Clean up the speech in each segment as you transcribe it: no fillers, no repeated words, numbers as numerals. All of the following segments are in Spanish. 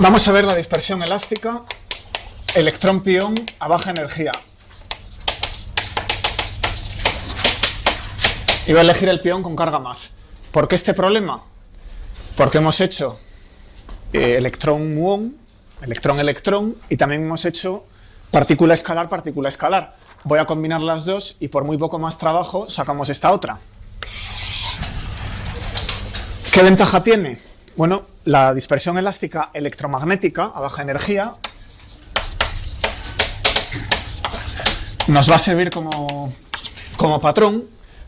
Vamos a ver la dispersión elástica, electrón-pión a baja energía. Y voy a elegir el pión con carga más. ¿Por qué este problema? Porque hemos hecho electrón-muón, electrón-electrón, y también hemos hecho partícula escalar. Voy a combinar las dos y por muy poco más trabajo sacamos esta otra. ¿Qué ventaja tiene? Bueno, la dispersión elástica electromagnética a baja energía nos va a servir como patrón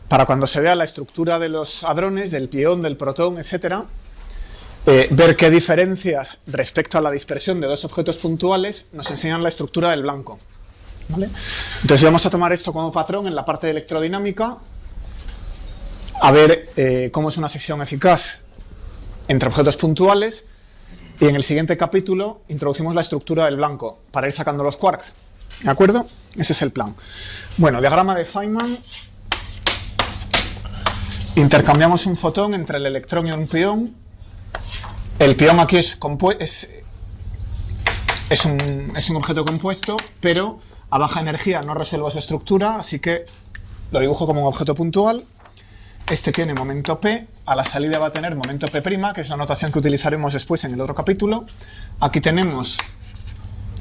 para cuando se vea la estructura de los hadrones, del pión, del protón, etc., ver qué diferencias respecto a la dispersión de dos objetos puntuales nos enseñan la estructura del blanco. ¿Vale? Entonces vamos a tomar esto como patrón en la parte de electrodinámica, a ver cómo es una sección eficaz entre objetos puntuales, y en el siguiente capítulo introducimos la estructura del blanco para ir sacando los quarks. ¿De acuerdo? Ese es el plan. Bueno, diagrama de Feynman. Intercambiamos un fotón entre el electrón y un pión. El pión aquí es un objeto compuesto, pero a baja energía no resuelvo su estructura, así que lo dibujo como un objeto puntual. Este tiene momento P, a la salida va a tener momento P', que es la notación que utilizaremos después en el otro capítulo. Aquí tenemos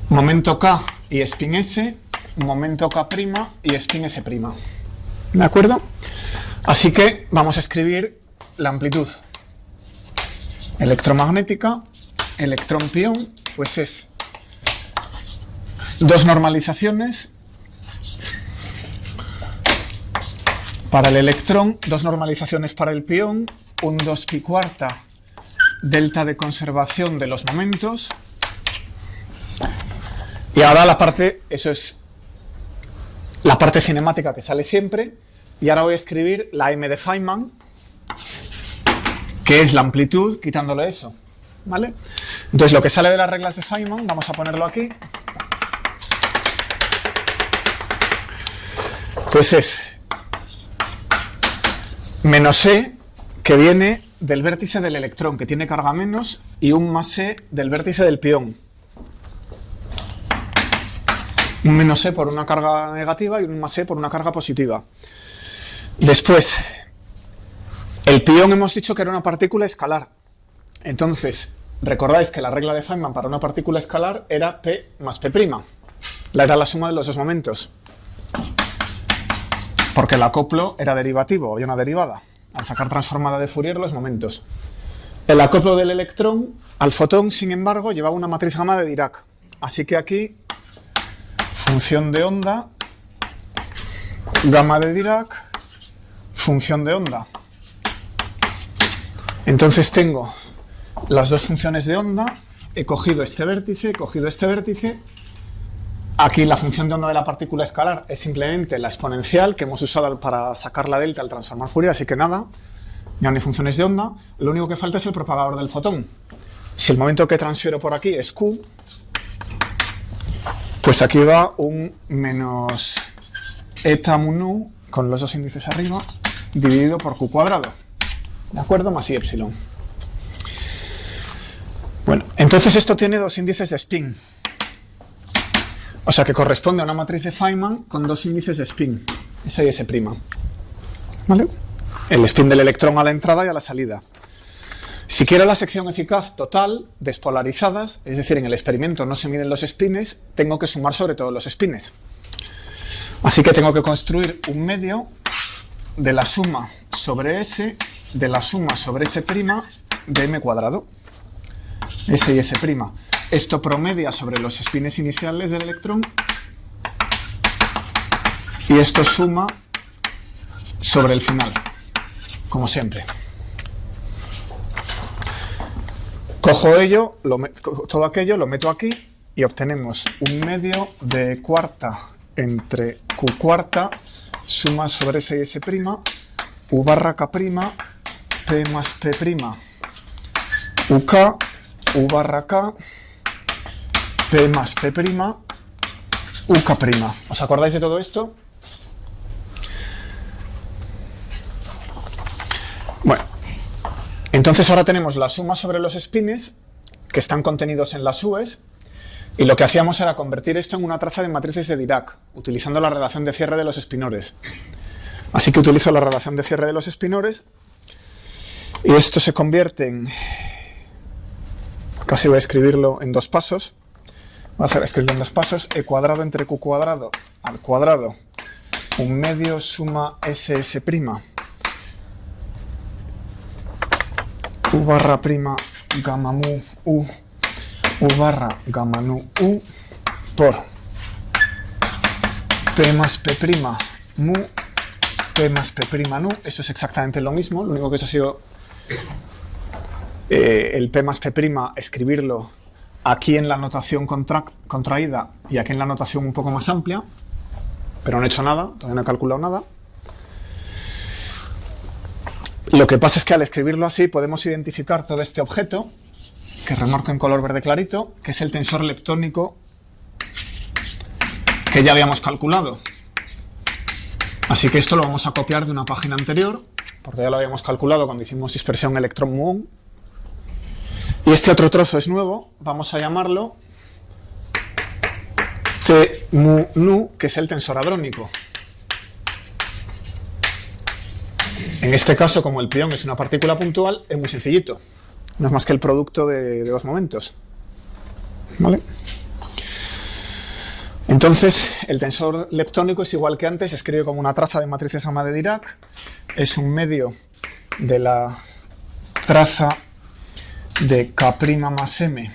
momento K y spin S, momento K' y spin S'. ¿De acuerdo? Así que vamos a escribir la amplitud electromagnética, electrón-pión, pues es dos normalizaciones para el electrón, dos normalizaciones para el pión, un 2π4 delta de conservación de los momentos. Y ahora la parte, eso es la parte cinemática que sale siempre. Y ahora voy a escribir la M de Feynman, que es la amplitud, quitándole eso. ¿Vale? Entonces lo que sale de las reglas de Feynman, vamos a ponerlo aquí, pues es menos E, que viene del vértice del electrón, que tiene carga menos, y un más E del vértice del pión. Un menos E por una carga negativa y un más E por una carga positiva. Después, el pión hemos dicho que era una partícula escalar. Entonces, recordáis que la regla de Feynman para una partícula escalar era P más P'. Era la suma de los dos momentos. Porque el acoplo era derivativo, había una derivada, al sacar transformada de Fourier los momentos. El acoplo del electrón al fotón, sin embargo, llevaba una matriz gamma de Dirac. Así que aquí, función de onda, gamma de Dirac, función de onda. Entonces tengo las dos funciones de onda, he cogido este vértice, he cogido este vértice. Aquí la función de onda de la partícula escalar es simplemente la exponencial que hemos usado para sacar la delta al transformar Fourier, así que nada, ya no hay funciones de onda. Lo único que falta es el propagador del fotón. Si el momento que transfiero por aquí es Q, pues aquí va un menos eta mu nu, con los dos índices arriba, dividido por Q cuadrado. ¿De acuerdo? Más I epsilon. Bueno, entonces esto tiene dos índices de spin. O sea que corresponde a una matriz de Feynman con dos índices de spin, S y S'. ¿Vale? El spin del electrón a la entrada y a la salida. Si quiero la sección eficaz total, despolarizadas, es decir, en el experimento no se miden los spines, tengo que sumar sobre todos los spines. Así que tengo que construir un medio de la suma sobre S, de la suma sobre S' de M cuadrado. S y S'. Esto promedia sobre los spines iniciales del electrón y esto suma sobre el final, como siempre. Cojo todo aquello, lo meto aquí y obtenemos un medio de cuarta entre Q cuarta, suma sobre S y S', U barra K', P más P', UK, U barra K, P más P', UK'. ¿Os acordáis de todo esto? Bueno, entonces ahora tenemos la suma sobre los spines, que están contenidos en las U's, y lo que hacíamos era convertir esto en una traza de matrices de Dirac, utilizando la relación de cierre de los espinores. Así que utilizo la relación de cierre de los espinores, y esto se convierte en... Casi voy a escribirlo en dos pasos. Voy a escribirlo en dos pasos. E cuadrado entre Q cuadrado al cuadrado, un medio suma SS', U barra prima gamma mu U, U barra gamma nu U, por P más P' mu, P más P' nu. Eso es exactamente lo mismo, lo único que eso ha sido el P más P', escribirlo aquí en la notación contraída y aquí en la notación un poco más amplia, pero no he hecho nada, todavía no he calculado nada. Lo que pasa es que al escribirlo así podemos identificar todo este objeto, que remarco en color verde clarito, que es el tensor leptónico que ya habíamos calculado. Así que esto lo vamos a copiar de una página anterior, porque ya lo habíamos calculado cuando hicimos dispersión electrón-muón. Y este otro trozo es nuevo, vamos a llamarlo T mu nu, que es el tensor hadrónico. En este caso, como el pión es una partícula puntual, es muy sencillito. No es más que el producto de dos momentos. ¿Vale? Entonces, el tensor leptónico es igual que antes, se escribe como una traza de matrices gamma de Dirac. Es un medio de la traza de K' más M,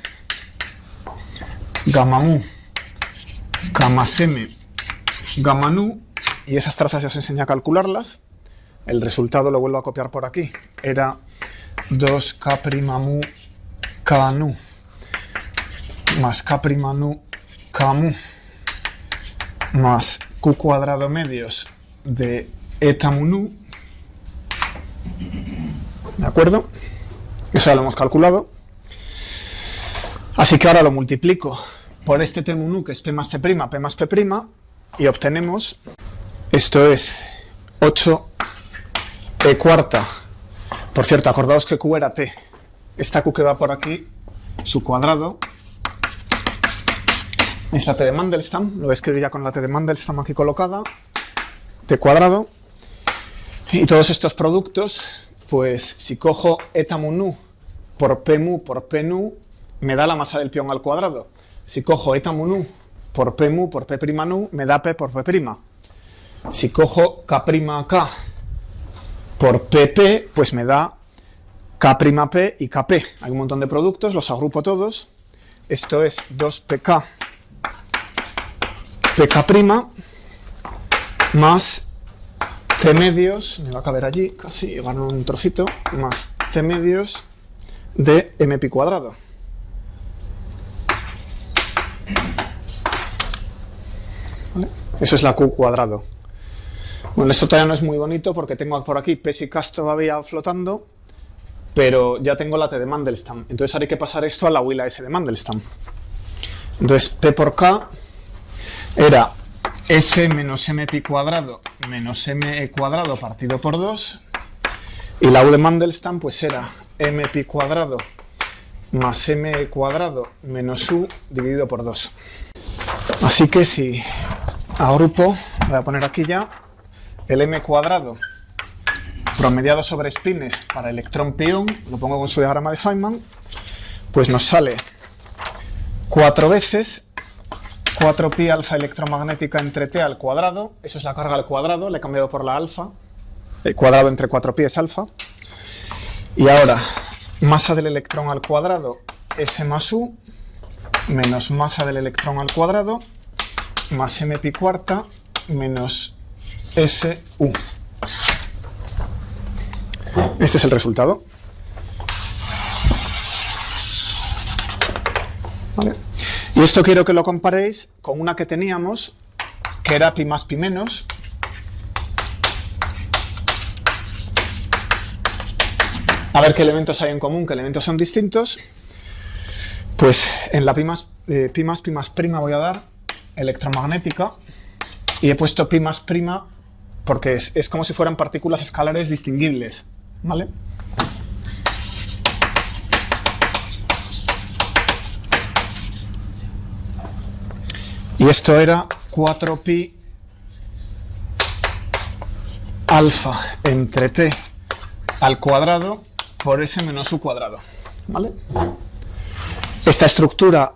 gamma mu, K más M, gamma nu, y esas trazas ya os enseñé a calcularlas. El resultado lo vuelvo a copiar por aquí. Era 2K' mu K nu más K' nu K mu más Q cuadrado medios de eta mu nu. ¿De acuerdo? Eso ya lo hemos calculado. Así que ahora lo multiplico por este T mu nu, que es P más P', y obtenemos, esto es 8 E cuarta. Por cierto, acordaos que Q era T. Esta Q que va por aquí, su cuadrado, es la T de Mandelstam. Lo voy a escribir ya con la T de Mandelstam aquí colocada. T cuadrado. Y todos estos productos, pues si cojo eta mu nu por P nu, me da la masa del pión al cuadrado. Si cojo eta mu nu por P nu, me da P por P'. Si cojo K' por PP, pues me da K'P y Kp. Hay un montón de productos, los agrupo todos. Esto es 2pk pk' más T medios, me va a caber allí, casi, gano un trocito, más T medios de mpi cuadrado. ¿Vale? Eso es la Q cuadrado. Bueno, esto todavía no es muy bonito porque tengo por aquí P y K todavía flotando, pero ya tengo la T de Mandelstam. Entonces ahora hay que pasar esto a la huila S de Mandelstam. Entonces P por K era S menos mpi cuadrado menos me cuadrado partido por 2, y la U de Mandelstam pues era mpi cuadrado más me cuadrado menos U dividido por 2. Así que si agrupo, voy a poner aquí ya el m cuadrado promediado sobre spines para electrón pión, lo pongo con su diagrama de Feynman, pues nos sale 4 veces 4pi alfa electromagnética entre t al cuadrado, eso es la carga al cuadrado, le he cambiado por la alfa, el cuadrado entre 4pi es alfa, y ahora masa del electrón al cuadrado S más U, menos masa del electrón al cuadrado, más mpi cuarta, menos SU. Este es el resultado. ¿Vale? Y esto quiero que lo comparéis con una que teníamos, que era pi más pi menos. A ver qué elementos hay en común, qué elementos son distintos. Pues en la pi más prima voy a dar electromagnética, y he puesto pi más prima porque es como si fueran partículas escalares distinguibles, ¿vale? Y esto era 4pi alfa entre t al cuadrado por s menos u cuadrado, ¿vale? Esta estructura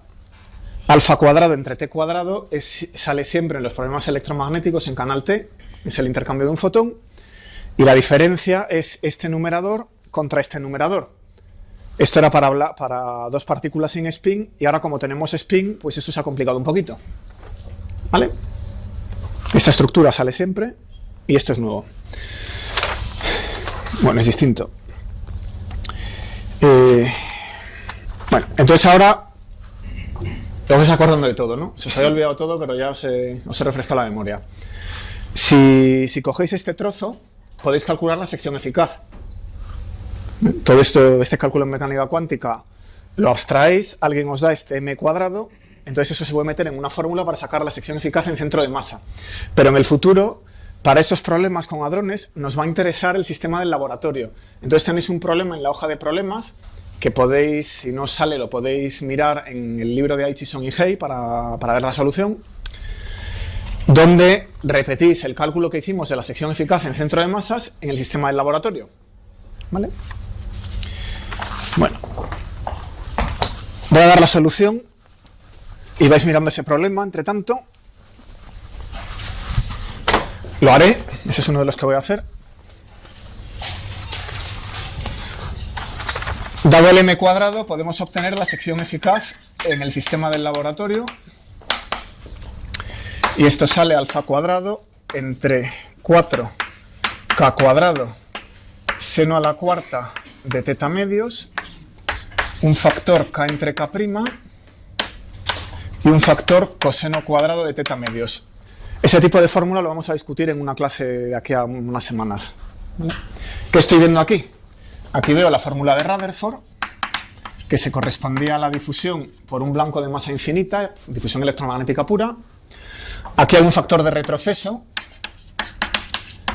alfa cuadrado entre t cuadrado sale siempre en los problemas electromagnéticos en canal T, es el intercambio de un fotón, y la diferencia es este numerador contra este numerador. Esto era para dos partículas sin spin, y ahora como tenemos spin, pues eso se ha complicado un poquito, ¿vale? Esta estructura sale siempre, y esto es nuevo. Bueno, es distinto. Bueno, entonces ahora os vais acordando de todo, ¿no? Se os había olvidado todo, pero ya os he refrescado la memoria. Si cogéis este trozo, podéis calcular la sección eficaz. Todo esto, este cálculo en mecánica cuántica, lo abstraéis, alguien os da este m cuadrado, entonces eso se puede meter en una fórmula para sacar la sección eficaz en centro de masa. Pero en el futuro, para estos problemas con hadrones, nos va a interesar el sistema del laboratorio. Entonces tenéis un problema en la hoja de problemas, que podéis, si no os sale, lo podéis mirar en el libro de Aitchison y Hay para ver la solución, donde repetís el cálculo que hicimos de la sección eficaz en centro de masas en el sistema del laboratorio, ¿vale? Bueno, voy a dar la solución y vais mirando ese problema. Entre tanto, lo haré, ese es uno de los que voy a hacer. Dado el m cuadrado, podemos obtener la sección eficaz en el sistema del laboratorio. Y esto sale alfa cuadrado entre 4k cuadrado seno a la cuarta de teta medios, un factor k entre k' y un factor coseno cuadrado de teta medios. Ese tipo de fórmula lo vamos a discutir en una clase de aquí a unas semanas, ¿vale? ¿Qué estoy viendo aquí? Aquí veo la fórmula de Rutherford, que se correspondía a la difusión por un blanco de masa infinita, difusión electromagnética pura. Aquí hay un factor de retroceso.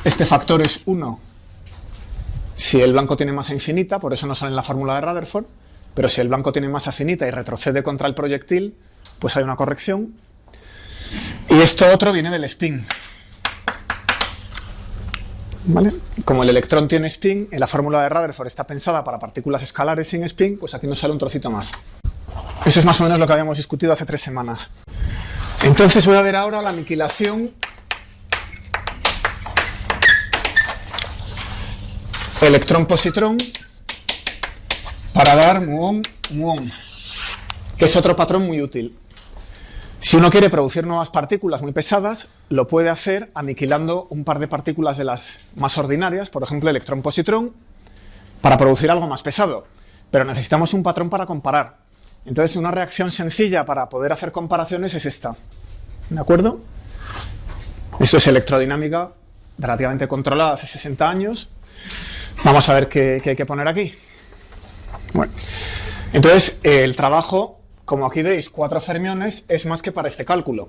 Este factor es 1 si el blanco tiene masa infinita, por eso no sale en la fórmula de Rutherford, pero si el blanco tiene masa finita y retrocede contra el proyectil, pues hay una corrección. Y esto otro viene del spin, ¿vale? Como el electrón tiene spin, en la fórmula de Rutherford está pensada para partículas escalares sin spin, pues aquí nos sale un trocito más. Eso es más o menos lo que habíamos discutido hace 3 semanas. Entonces voy a ver ahora la aniquilación electrón-positrón para dar muón, que es otro patrón muy útil. Si uno quiere producir nuevas partículas muy pesadas, lo puede hacer aniquilando un par de partículas de las más ordinarias, por ejemplo, electrón-positrón, para producir algo más pesado. Pero necesitamos un patrón para comparar. Entonces, una reacción sencilla para poder hacer comparaciones es esta. ¿De acuerdo? Esto es electrodinámica relativamente controlada hace 60 años. Vamos a ver qué hay que poner aquí. Bueno, entonces, el trabajo, como aquí veis, 4 fermiones es más que para este cálculo.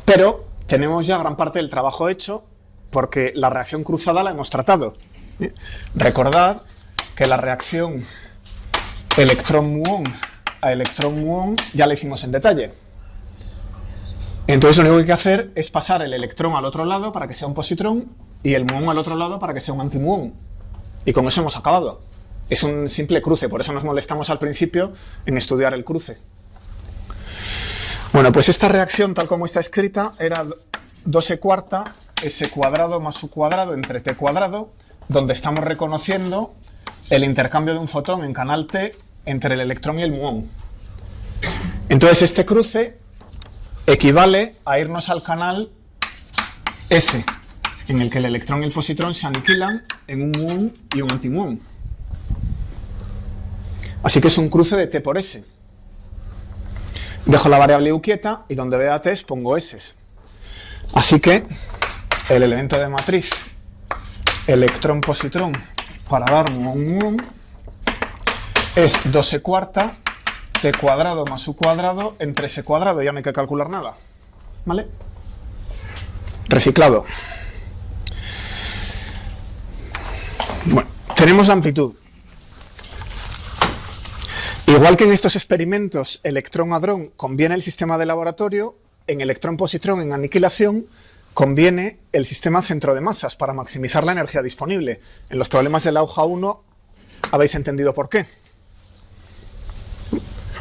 Pero tenemos ya gran parte del trabajo hecho porque la reacción cruzada la hemos tratado. Recordad que la reacción electrón-muón a electrón-muón ya la hicimos en detalle. Entonces lo único que hay que hacer es pasar el electrón al otro lado para que sea un positrón y el muón al otro lado para que sea un antimuón. Y con eso hemos acabado. Es un simple cruce, por eso nos molestamos al principio en estudiar el cruce. Bueno, pues esta reacción, tal como está escrita, era 2e cuarta s cuadrado más u cuadrado entre t cuadrado, donde estamos reconociendo el intercambio de un fotón en canal T entre el electrón y el muón. Entonces este cruce equivale a irnos al canal S, en el que el electrón y el positrón se aniquilan en un muón y un antimuón. Así que es un cruce de T por S. Dejo la variable U quieta y donde vea T pongo S. Así que el elemento de matriz electrón-positrón para dar muón es 2e cuarta t cuadrado más u cuadrado entre s cuadrado. Ya no hay que calcular nada, ¿vale? Reciclado. Bueno, tenemos la amplitud. Igual que en estos experimentos electrón-hadrón conviene el sistema de laboratorio, en electrón-positrón, en aniquilación, conviene el sistema centro de masas para maximizar la energía disponible. En los problemas de la hoja 1 habéis entendido por qué.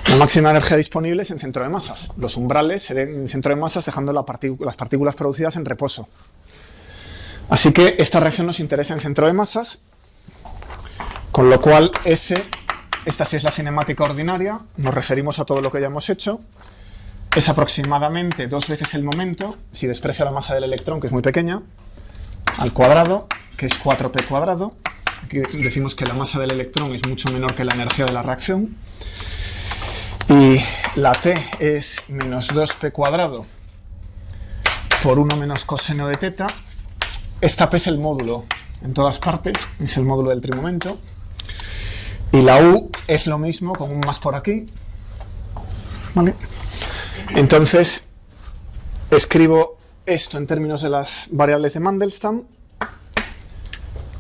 La máxima energía disponible es en centro de masas. Los umbrales se ven en centro de masas dejando las partículas producidas en reposo. Así que esta reacción nos interesa en centro de masas, con lo cual esta sí es la cinemática ordinaria, nos referimos a todo lo que ya hemos hecho. Es aproximadamente 2 veces el momento, si desprecio la masa del electrón, que es muy pequeña, al cuadrado, que es 4p cuadrado. Aquí decimos que la masa del electrón es mucho menor que la energía de la reacción. Y la t es menos 2p cuadrado por 1 menos coseno de teta. Esta p es el módulo en todas partes, es el módulo del trimomento. Y la u es lo mismo, con un más por aquí. ¿Vale? Entonces, escribo esto en términos de las variables de Mandelstam,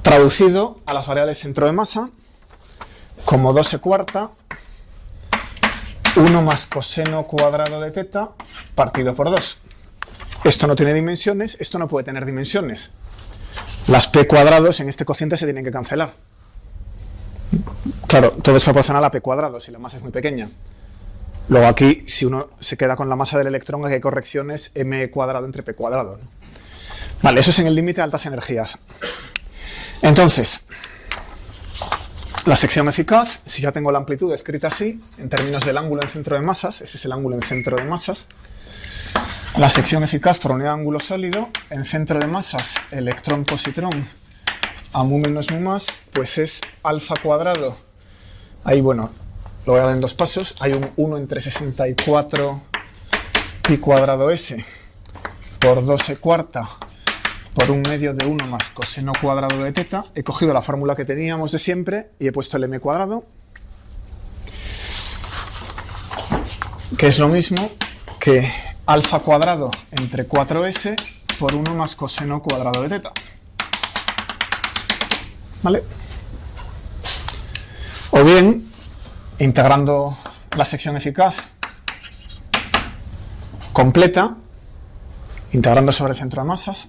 traducido a las variables centro de masa, como 2e cuarta, 1 más coseno cuadrado de teta, partido por 2. Esto no tiene dimensiones, esto no puede tener dimensiones. Las p cuadrados en este cociente se tienen que cancelar. Claro, todo es proporcional a p cuadrado, si la masa es muy pequeña. Luego aquí, si uno se queda con la masa del electrón, aquí hay correcciones m cuadrado entre p cuadrado, ¿no? Vale, eso es en el límite de altas energías. Entonces, la sección eficaz, si ya tengo la amplitud escrita así, en términos del ángulo en centro de masas, ese es el ángulo en centro de masas, la sección eficaz por unidad de ángulo sólido, en centro de masas, electrón-positrón, a mu menos mu más, pues es alfa cuadrado. Ahí, bueno, lo voy a dar en 2 pasos. Hay un 1 entre 64 pi cuadrado s por 2e cuarta por 1 medio de 1 más coseno cuadrado de teta. He cogido la fórmula que teníamos de siempre y he puesto el m cuadrado, que es lo mismo que alfa cuadrado entre 4s por 1 más coseno cuadrado de teta. ¿Vale? O bien, integrando la sección eficaz completa, integrando sobre el centro de masas,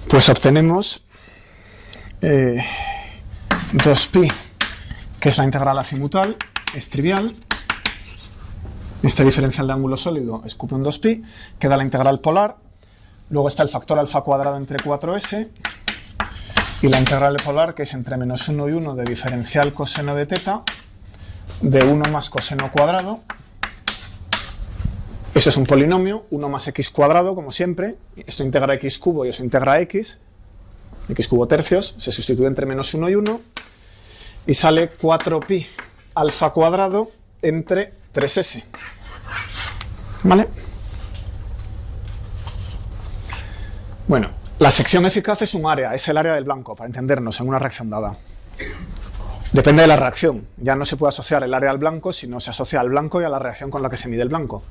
pues obtenemos 2pi, que es la integral azimutal, es trivial. Este diferencial de ángulo sólido escupe un 2pi, queda la integral polar, luego está el factor alfa cuadrado entre 4s y la integral de polar, que es entre menos 1 y 1 de diferencial coseno de teta de 1 más coseno cuadrado. Eso es un polinomio, 1 más x cuadrado, como siempre. Esto integra x cubo y eso integra x cubo tercios, se sustituye entre menos 1 y 1 y sale 4pi alfa cuadrado entre 3s. ¿Vale? Bueno, la sección eficaz es un área, es el área del blanco, para entendernos, en una reacción dada. Depende de la reacción. Ya no se puede asociar el área al blanco, sino se asocia al blanco y a la reacción con la que se mide el blanco.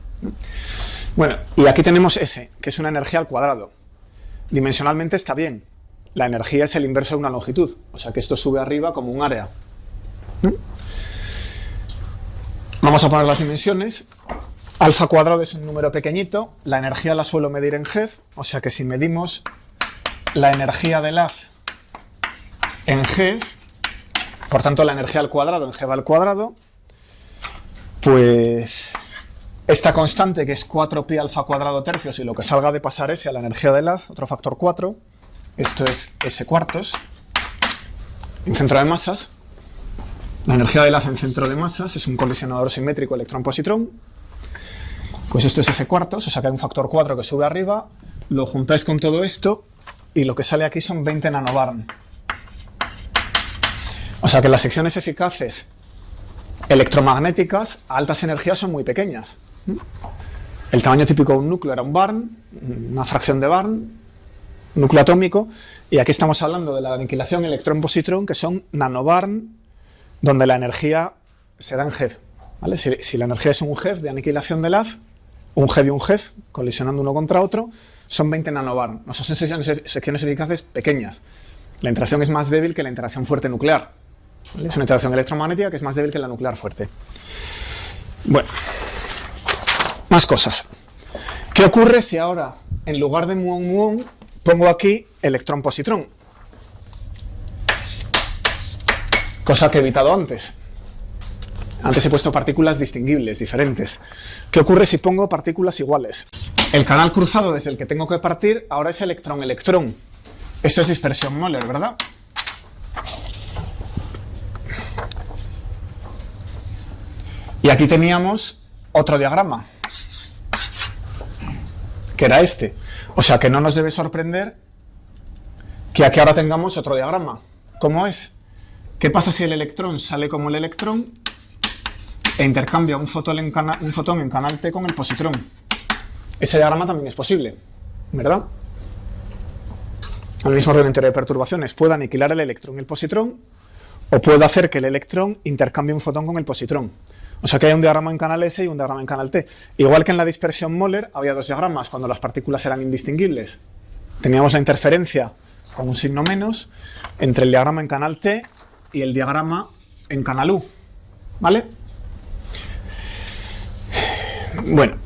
Bueno, y aquí tenemos S, que es una energía al cuadrado. Dimensionalmente está bien. La energía es el inverso de una longitud, o sea que esto sube arriba como un área. Vamos a poner las dimensiones. Alfa cuadrado es un número pequeñito, la energía la suelo medir en GeV, o sea que si medimos la energía del haz en GeV, por tanto la energía al cuadrado en GeV al cuadrado, pues esta constante, que es 4pi alfa cuadrado tercios, y lo que salga de pasar S a la energía del haz, otro factor 4, esto es S cuartos, en centro de masas. La energía del haz en centro de masas es un colisionador simétrico electrón-positrón. Pues esto es S cuartos, o sea que hay un factor 4 que sube arriba, lo juntáis con todo esto y lo que sale aquí son 20 nanobarn. O sea que las secciones eficaces electromagnéticas a altas energías son muy pequeñas. El tamaño típico de un núcleo era un barn, una fracción de barn, núcleo atómico, y aquí estamos hablando de la aniquilación electrón-positrón, que son nanobarn, donde la energía se da en GeV. ¿Vale? Si la energía es un GeV de aniquilación del haz, un GeV y un GeV, colisionando uno contra otro, son 20 nanobarn. O sea, son secciones eficaces pequeñas. La interacción es más débil que la interacción fuerte nuclear. ¿Vale? Es una interacción electromagnética que es más débil que la nuclear fuerte. Bueno, más cosas. ¿Qué ocurre si ahora, en lugar de muón-muón, pongo aquí electrón-positrón? Cosa que he evitado antes. Antes he puesto partículas distinguibles, diferentes. ¿Qué ocurre si pongo partículas iguales? El canal cruzado desde el que tengo que partir ahora es electrón-electrón. Esto es dispersión Moller, ¿verdad? Y aquí teníamos otro diagrama, que era este. O sea que no nos debe sorprender que aquí ahora tengamos otro diagrama. ¿Cómo es? ¿Qué pasa si el electrón sale como el electrón e intercambia un fotón en canal T con el positrón? Ese diagrama también es posible, ¿verdad? Al mismo orden de perturbaciones, puede aniquilar el electrón y el positrón, o puede hacer que el electrón intercambie un fotón con el positrón. O sea que hay un diagrama en canal S y un diagrama en canal T. Igual que en la dispersión Moller había dos diagramas cuando las partículas eran indistinguibles. Teníamos la interferencia con un signo menos entre el diagrama en canal T y el diagrama en canal U. ¿Vale? Bueno,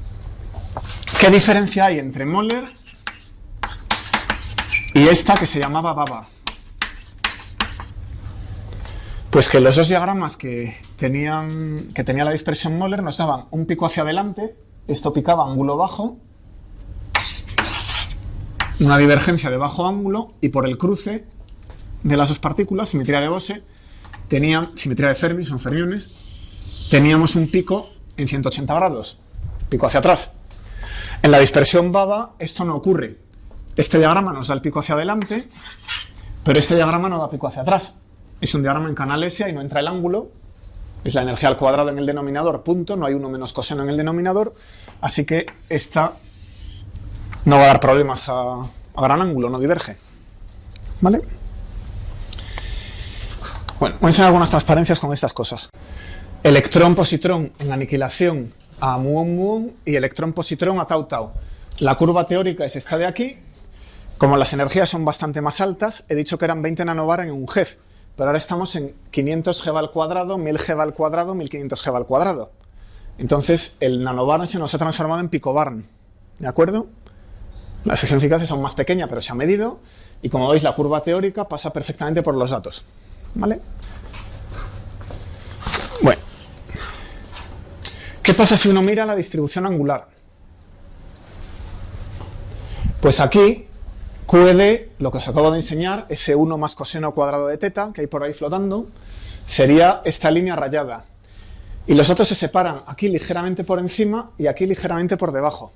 ¿qué diferencia hay entre Moller y esta que se llamaba Baba? Pues que los dos diagramas que tenía la dispersión Moller nos daban un pico hacia adelante, esto picaba ángulo bajo, una divergencia de bajo ángulo, y por el cruce de las dos partículas, simetría de Bose, simetría de Fermi, son fermiones, teníamos un pico en 180 grados, pico hacia atrás. En la dispersión Baba esto no ocurre. Este diagrama nos da el pico hacia adelante, pero este diagrama no da pico hacia atrás. Es un diagrama en canal S y no entra el ángulo. Es la energía al cuadrado en el denominador, punto. No hay 1 menos coseno en el denominador. Así que esta no va a dar problemas a gran ángulo, no diverge. ¿Vale? Bueno, voy a enseñar algunas transparencias con estas cosas. Electrón-positrón en aniquilación a muón-muón y electrón-positrón a tau-tau. La curva teórica es esta de aquí. Como las energías son bastante más altas, he dicho que eran 20 nanobar en un GeV. Pero ahora estamos en 500 GeV al cuadrado, 1000 GeV al cuadrado, 1500 GeV al cuadrado. Entonces, el nanobarn se nos ha transformado en picobarn. ¿De acuerdo? La sección de eficacia son más pequeña, pero se ha medido. Y como veis, la curva teórica pasa perfectamente por los datos. ¿Vale? Bueno. ¿Qué pasa si uno mira la distribución angular? Pues aquí QED, lo que os acabo de enseñar, ese 1 más coseno cuadrado de teta, que hay por ahí flotando, sería esta línea rayada. Y los datos se separan aquí ligeramente por encima y aquí ligeramente por debajo.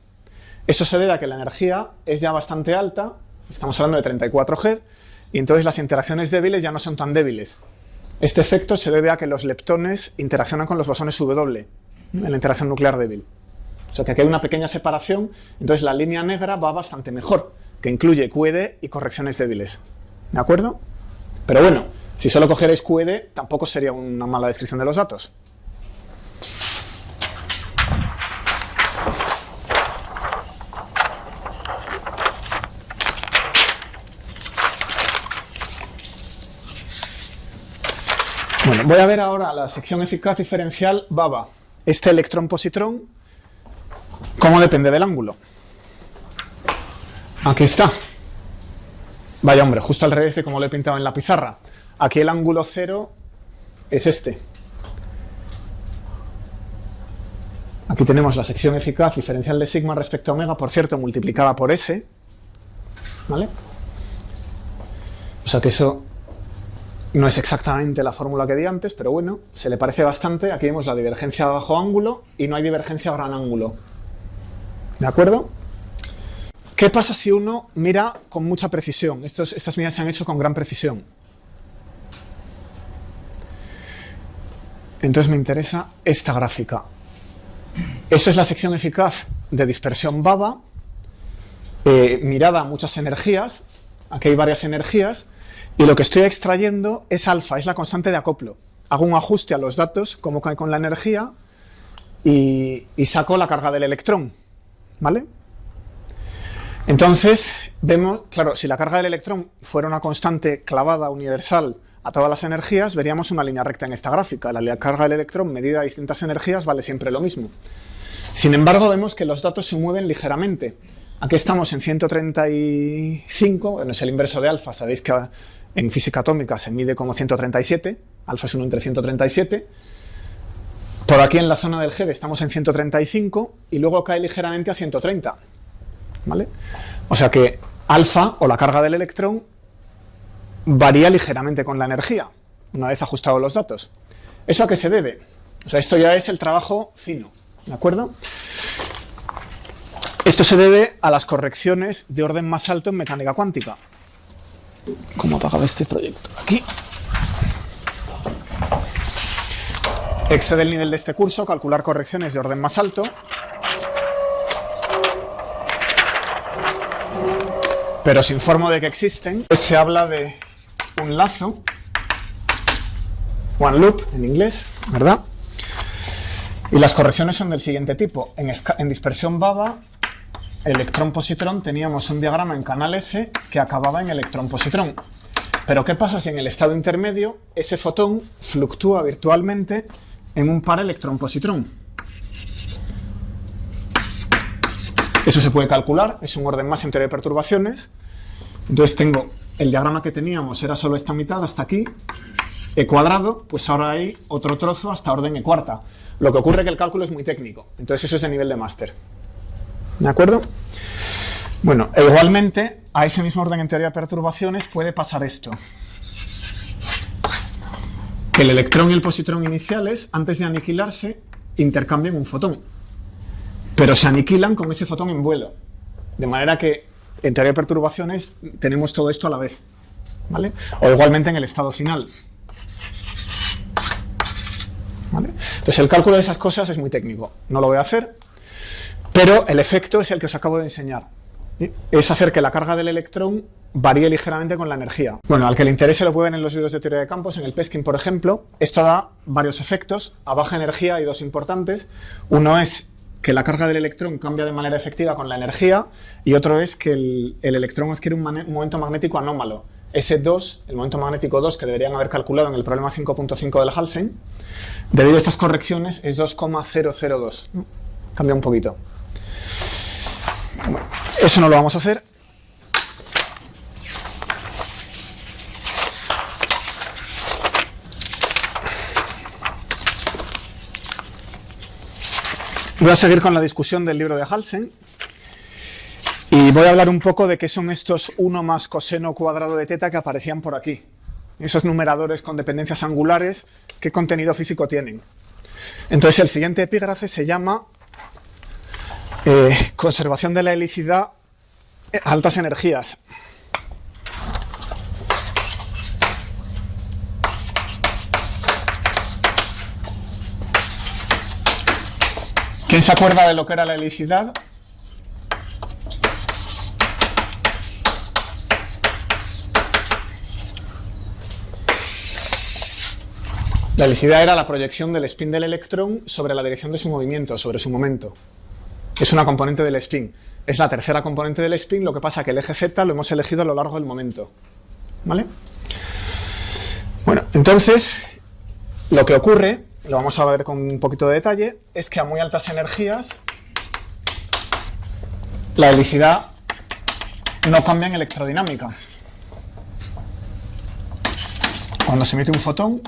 Eso se debe a que la energía es ya bastante alta, estamos hablando de 34 GeV, y entonces las interacciones débiles ya no son tan débiles. Este efecto se debe a que los leptones interaccionan con los bosones W, en la interacción nuclear débil. O sea que aquí hay una pequeña separación, entonces la línea negra va bastante mejor, que incluye QED y correcciones débiles. ¿De acuerdo? Pero bueno, si solo cogierais QED, tampoco sería una mala descripción de los datos. Bueno, voy a ver ahora la sección eficaz diferencial Baba. Este electrón-positrón, ¿cómo depende del ángulo? Aquí está. Vaya hombre, justo al revés de como lo he pintado en la pizarra. Aquí el ángulo cero es este. Aquí tenemos la sección eficaz diferencial de sigma respecto a omega, por cierto, multiplicada por S. ¿Vale? O sea que eso no es exactamente la fórmula que di antes, pero bueno, se le parece bastante. Aquí vemos la divergencia a bajo ángulo y no hay divergencia a gran ángulo. ¿De acuerdo? ¿Qué pasa si uno mira con mucha precisión? Estas medidas se han hecho con gran precisión. Entonces me interesa esta gráfica. Esto es la sección eficaz de dispersión Baba, mirada a muchas energías. Aquí hay varias energías. Y lo que estoy extrayendo es alfa, es la constante de acoplo. Hago un ajuste a los datos, cómo cae con la energía, y saco la carga del electrón. ¿Vale? Entonces, vemos, claro, si la carga del electrón fuera una constante clavada universal a todas las energías, veríamos una línea recta en esta gráfica. La carga del electrón medida a distintas energías vale siempre lo mismo. Sin embargo, vemos que los datos se mueven ligeramente. Aquí estamos en 135, bueno, es el inverso de alfa, sabéis que en física atómica se mide como 137, alfa es 1 entre 137. Por aquí en la zona del Higgs estamos en 135 y luego cae ligeramente a 130. ¿Vale? O sea que alfa, o la carga del electrón, varía ligeramente con la energía, una vez ajustados los datos. ¿Eso a qué se debe? O sea, esto ya es el trabajo fino, ¿de acuerdo? Esto se debe a las correcciones de orden más alto en mecánica cuántica. ¿Cómo apagaba este proyecto? Aquí. Excede el nivel de este curso, calcular correcciones de orden más alto. Pero os informo de que existen. Pues se habla de un lazo, one loop en inglés, ¿verdad? Y las correcciones son del siguiente tipo. En dispersión baba, electrón-positrón, teníamos un diagrama en canal S que acababa en electrón-positrón. Pero ¿qué pasa si en el estado intermedio ese fotón fluctúa virtualmente en un par electrón-positrón? Eso se puede calcular, es un orden más en teoría de perturbaciones. Entonces tengo el diagrama que teníamos, era solo esta mitad hasta aquí, e cuadrado, pues ahora hay otro trozo hasta orden e cuarta. Lo que ocurre es que el cálculo es muy técnico, entonces eso es de nivel de máster. ¿De acuerdo? Bueno, e igualmente, a ese mismo orden en teoría de perturbaciones puede pasar esto. Que el electrón y el positrón iniciales, antes de aniquilarse, intercambian un fotón. Pero se aniquilan con ese fotón en vuelo. De manera que en teoría de perturbaciones tenemos todo esto a la vez. ¿Vale? O igualmente en el estado final. ¿Vale? Entonces el cálculo de esas cosas es muy técnico. No lo voy a hacer. Pero el efecto es el que os acabo de enseñar. ¿Sí? Es hacer que la carga del electrón varíe ligeramente con la energía. Bueno, al que le interese lo pueden ver en los libros de teoría de campos, en el Peskin, por ejemplo. Esto da varios efectos. A baja energía hay dos importantes. Uno es que la carga del electrón cambia de manera efectiva con la energía, y otro es que el electrón adquiere un momento magnético anómalo. Ese 2, el momento magnético 2, que deberían haber calculado en el problema 5.5 del Halsen, debido a estas correcciones es 2,002. Cambia un poquito. Bueno, eso no lo vamos a hacer. Voy a seguir con la discusión del libro de Halsen y voy a hablar un poco de qué son estos 1 más coseno cuadrado de teta que aparecían por aquí. Esos numeradores con dependencias angulares, ¿qué contenido físico tienen? Entonces el siguiente epígrafe se llama conservación de la helicidad a altas energías. ¿Quién se acuerda de lo que era la helicidad? La helicidad era la proyección del spin del electrón sobre la dirección de su movimiento, sobre su momento. Es una componente del spin. Es la tercera componente del spin, lo que pasa que el eje Z lo hemos elegido a lo largo del momento. ¿Vale? Bueno, entonces, lo que ocurre, lo vamos a ver con un poquito de detalle, es que a muy altas energías la helicidad no cambia en electrodinámica. Cuando se emite un fotón,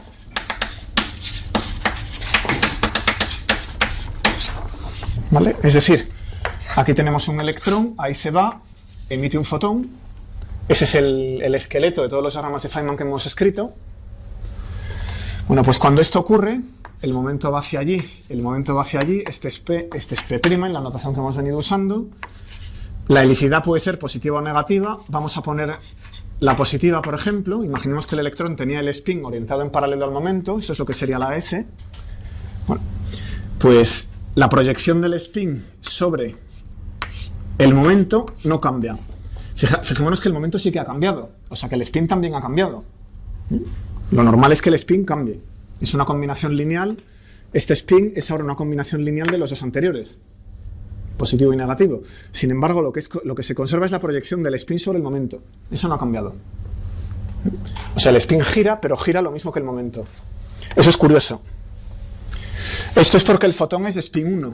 ¿vale? Es decir, aquí tenemos un electrón, ahí se va, emite un fotón, ese es el esqueleto de todos los diagramas de Feynman que hemos escrito. Bueno, pues cuando esto ocurre, el momento va hacia allí, el momento va hacia allí, este es P en la notación que hemos venido usando. La helicidad puede ser positiva o negativa. Vamos a poner la positiva, por ejemplo. Imaginemos que el electrón tenía el spin orientado en paralelo al momento, eso es lo que sería la S. Bueno, pues la proyección del spin sobre el momento no cambia. Fijémonos que el momento sí que ha cambiado, o sea que el spin también ha cambiado. Lo normal es que el spin cambie. Es una combinación lineal. Este spin es ahora una combinación lineal de los dos anteriores. positivo y negativo. Sin embargo, lo que se conserva es la proyección del spin sobre el momento. Eso no ha cambiado. O sea, el spin gira, pero gira lo mismo que el momento. Eso es curioso. Esto es porque el fotón es de spin 1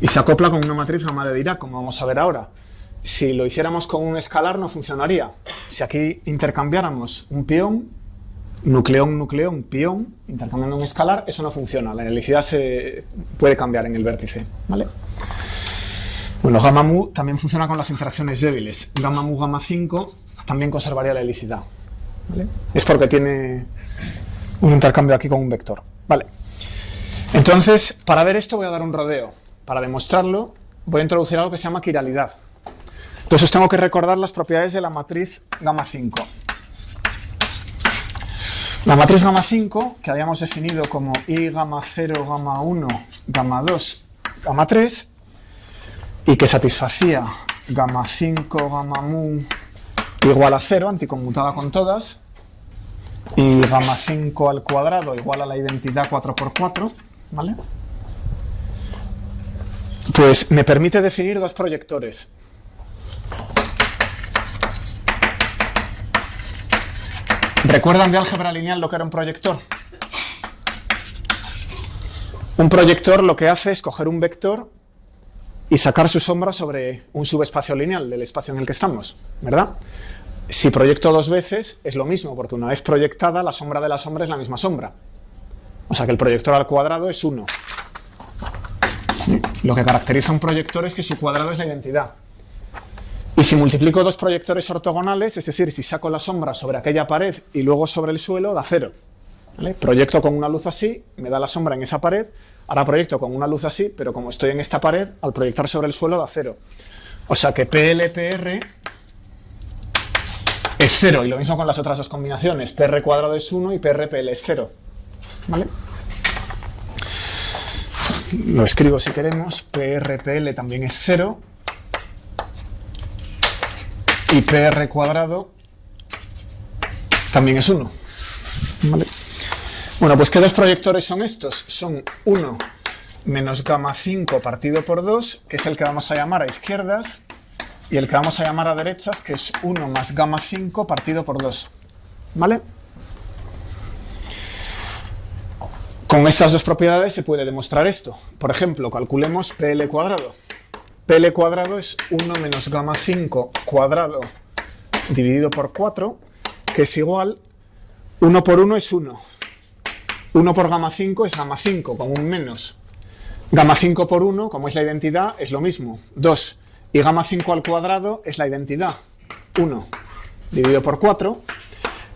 y se acopla con una matriz gamma de Dirac, como vamos a ver ahora. Si lo hiciéramos con un escalar no funcionaría. Si aquí intercambiáramos un pión, nucleón, nucleón, pión, intercambiando un escalar, eso no funciona. La helicidad se puede cambiar en el vértice, ¿vale? Bueno, gamma mu también funciona con las interacciones débiles. Gamma mu, gamma 5 también conservaría la helicidad, ¿vale? Es porque tiene un intercambio aquí con un vector, ¿vale? Entonces, para ver esto voy a dar un rodeo. Para demostrarlo, voy a introducir algo que se llama quiralidad. Entonces tengo que recordar las propiedades de la matriz gamma 5. La matriz gamma 5, que habíamos definido como I gamma 0, gamma 1, gamma 2, gamma 3, y que satisfacía gamma 5, gamma mu igual a 0, anticonmutada con todas, y gamma 5 al cuadrado igual a la identidad 4×4, ¿vale? Pues me permite definir dos proyectores. ¿Recuerdan de álgebra lineal lo que era un proyector? Un proyector lo que hace es coger un vector y sacar su sombra sobre un subespacio lineal del espacio en el que estamos, ¿verdad? Si proyecto dos veces es lo mismo, porque una vez proyectada la sombra de la sombra es la misma sombra. O sea que el proyector al cuadrado es 1. Lo que caracteriza a un proyector es que su cuadrado es la identidad. Y si multiplico dos proyectores ortogonales, es decir, si saco la sombra sobre aquella pared y luego sobre el suelo, da 0. ¿Vale? Proyecto con una luz así, me da la sombra en esa pared. Ahora proyecto con una luz así, pero como estoy en esta pared, al proyectar sobre el suelo da 0. O sea que PLPR es 0. Y lo mismo con las otras dos combinaciones. PR cuadrado es 1 y PRPL es 0. ¿Vale? Lo escribo si queremos. PRPL también es 0. Y PR cuadrado también es 1. ¿Vale? Bueno, pues ¿qué dos proyectores son estos? Son 1 menos gamma 5 partido por 2, que es el que vamos a llamar a izquierdas, y el que vamos a llamar a derechas, que es 1 más gamma 5 partido por 2. ¿Vale? Con estas dos propiedades se puede demostrar esto. Por ejemplo, calculemos PL cuadrado. PL cuadrado es 1 menos gamma 5 cuadrado dividido por 4, que es igual, 1 por 1 es 1. 1 por gamma 5 es gamma 5, con un menos. Gamma 5 por 1, como es la identidad, es lo mismo, 2. Y gamma 5 al cuadrado es la identidad, 1 dividido por 4,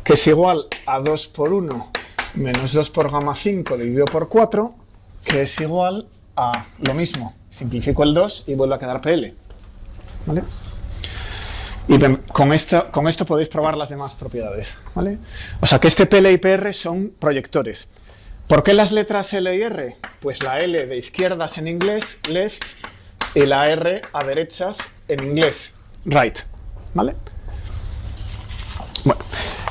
que es igual a 2 por 1 menos 2 por gamma 5 dividido por 4, que es igual a lo mismo. Simplifico el 2 y vuelve a quedar PL. ¿Vale? Y con esto podéis probar las demás propiedades. ¿Vale? O sea que este PL y PR son proyectores. ¿Por qué las letras L y R? Pues la L de izquierdas en inglés, left, y la R a derechas en inglés, right. ¿Vale? Bueno,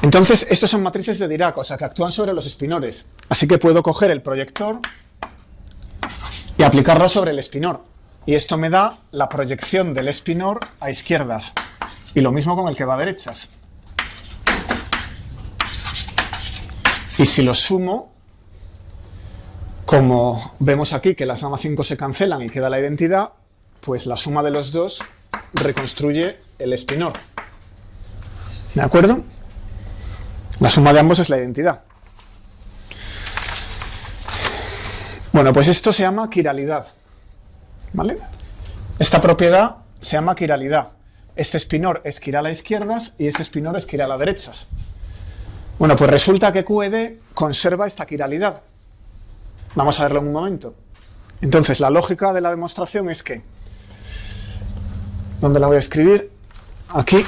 entonces estos son matrices de Dirac, o sea que actúan sobre los espinores. Así que puedo coger el proyector y aplicarlo sobre el espinor. Y esto me da la proyección del espinor a izquierdas. Y lo mismo con el que va a derechas. Y si los sumo, como vemos aquí que las gamma 5 se cancelan y queda la identidad, pues la suma de los dos reconstruye el espinor. ¿De acuerdo? La suma de ambos es la identidad. Bueno, pues esto se llama quiralidad. ¿Vale? Esta propiedad se llama quiralidad. Este espinor es quiral a izquierdas y este espinor es quiral a derechas. Bueno, pues resulta que QED conserva esta quiralidad. Vamos a verlo en un momento. Entonces, la lógica de la demostración es que... ¿Dónde la voy a escribir? Aquí.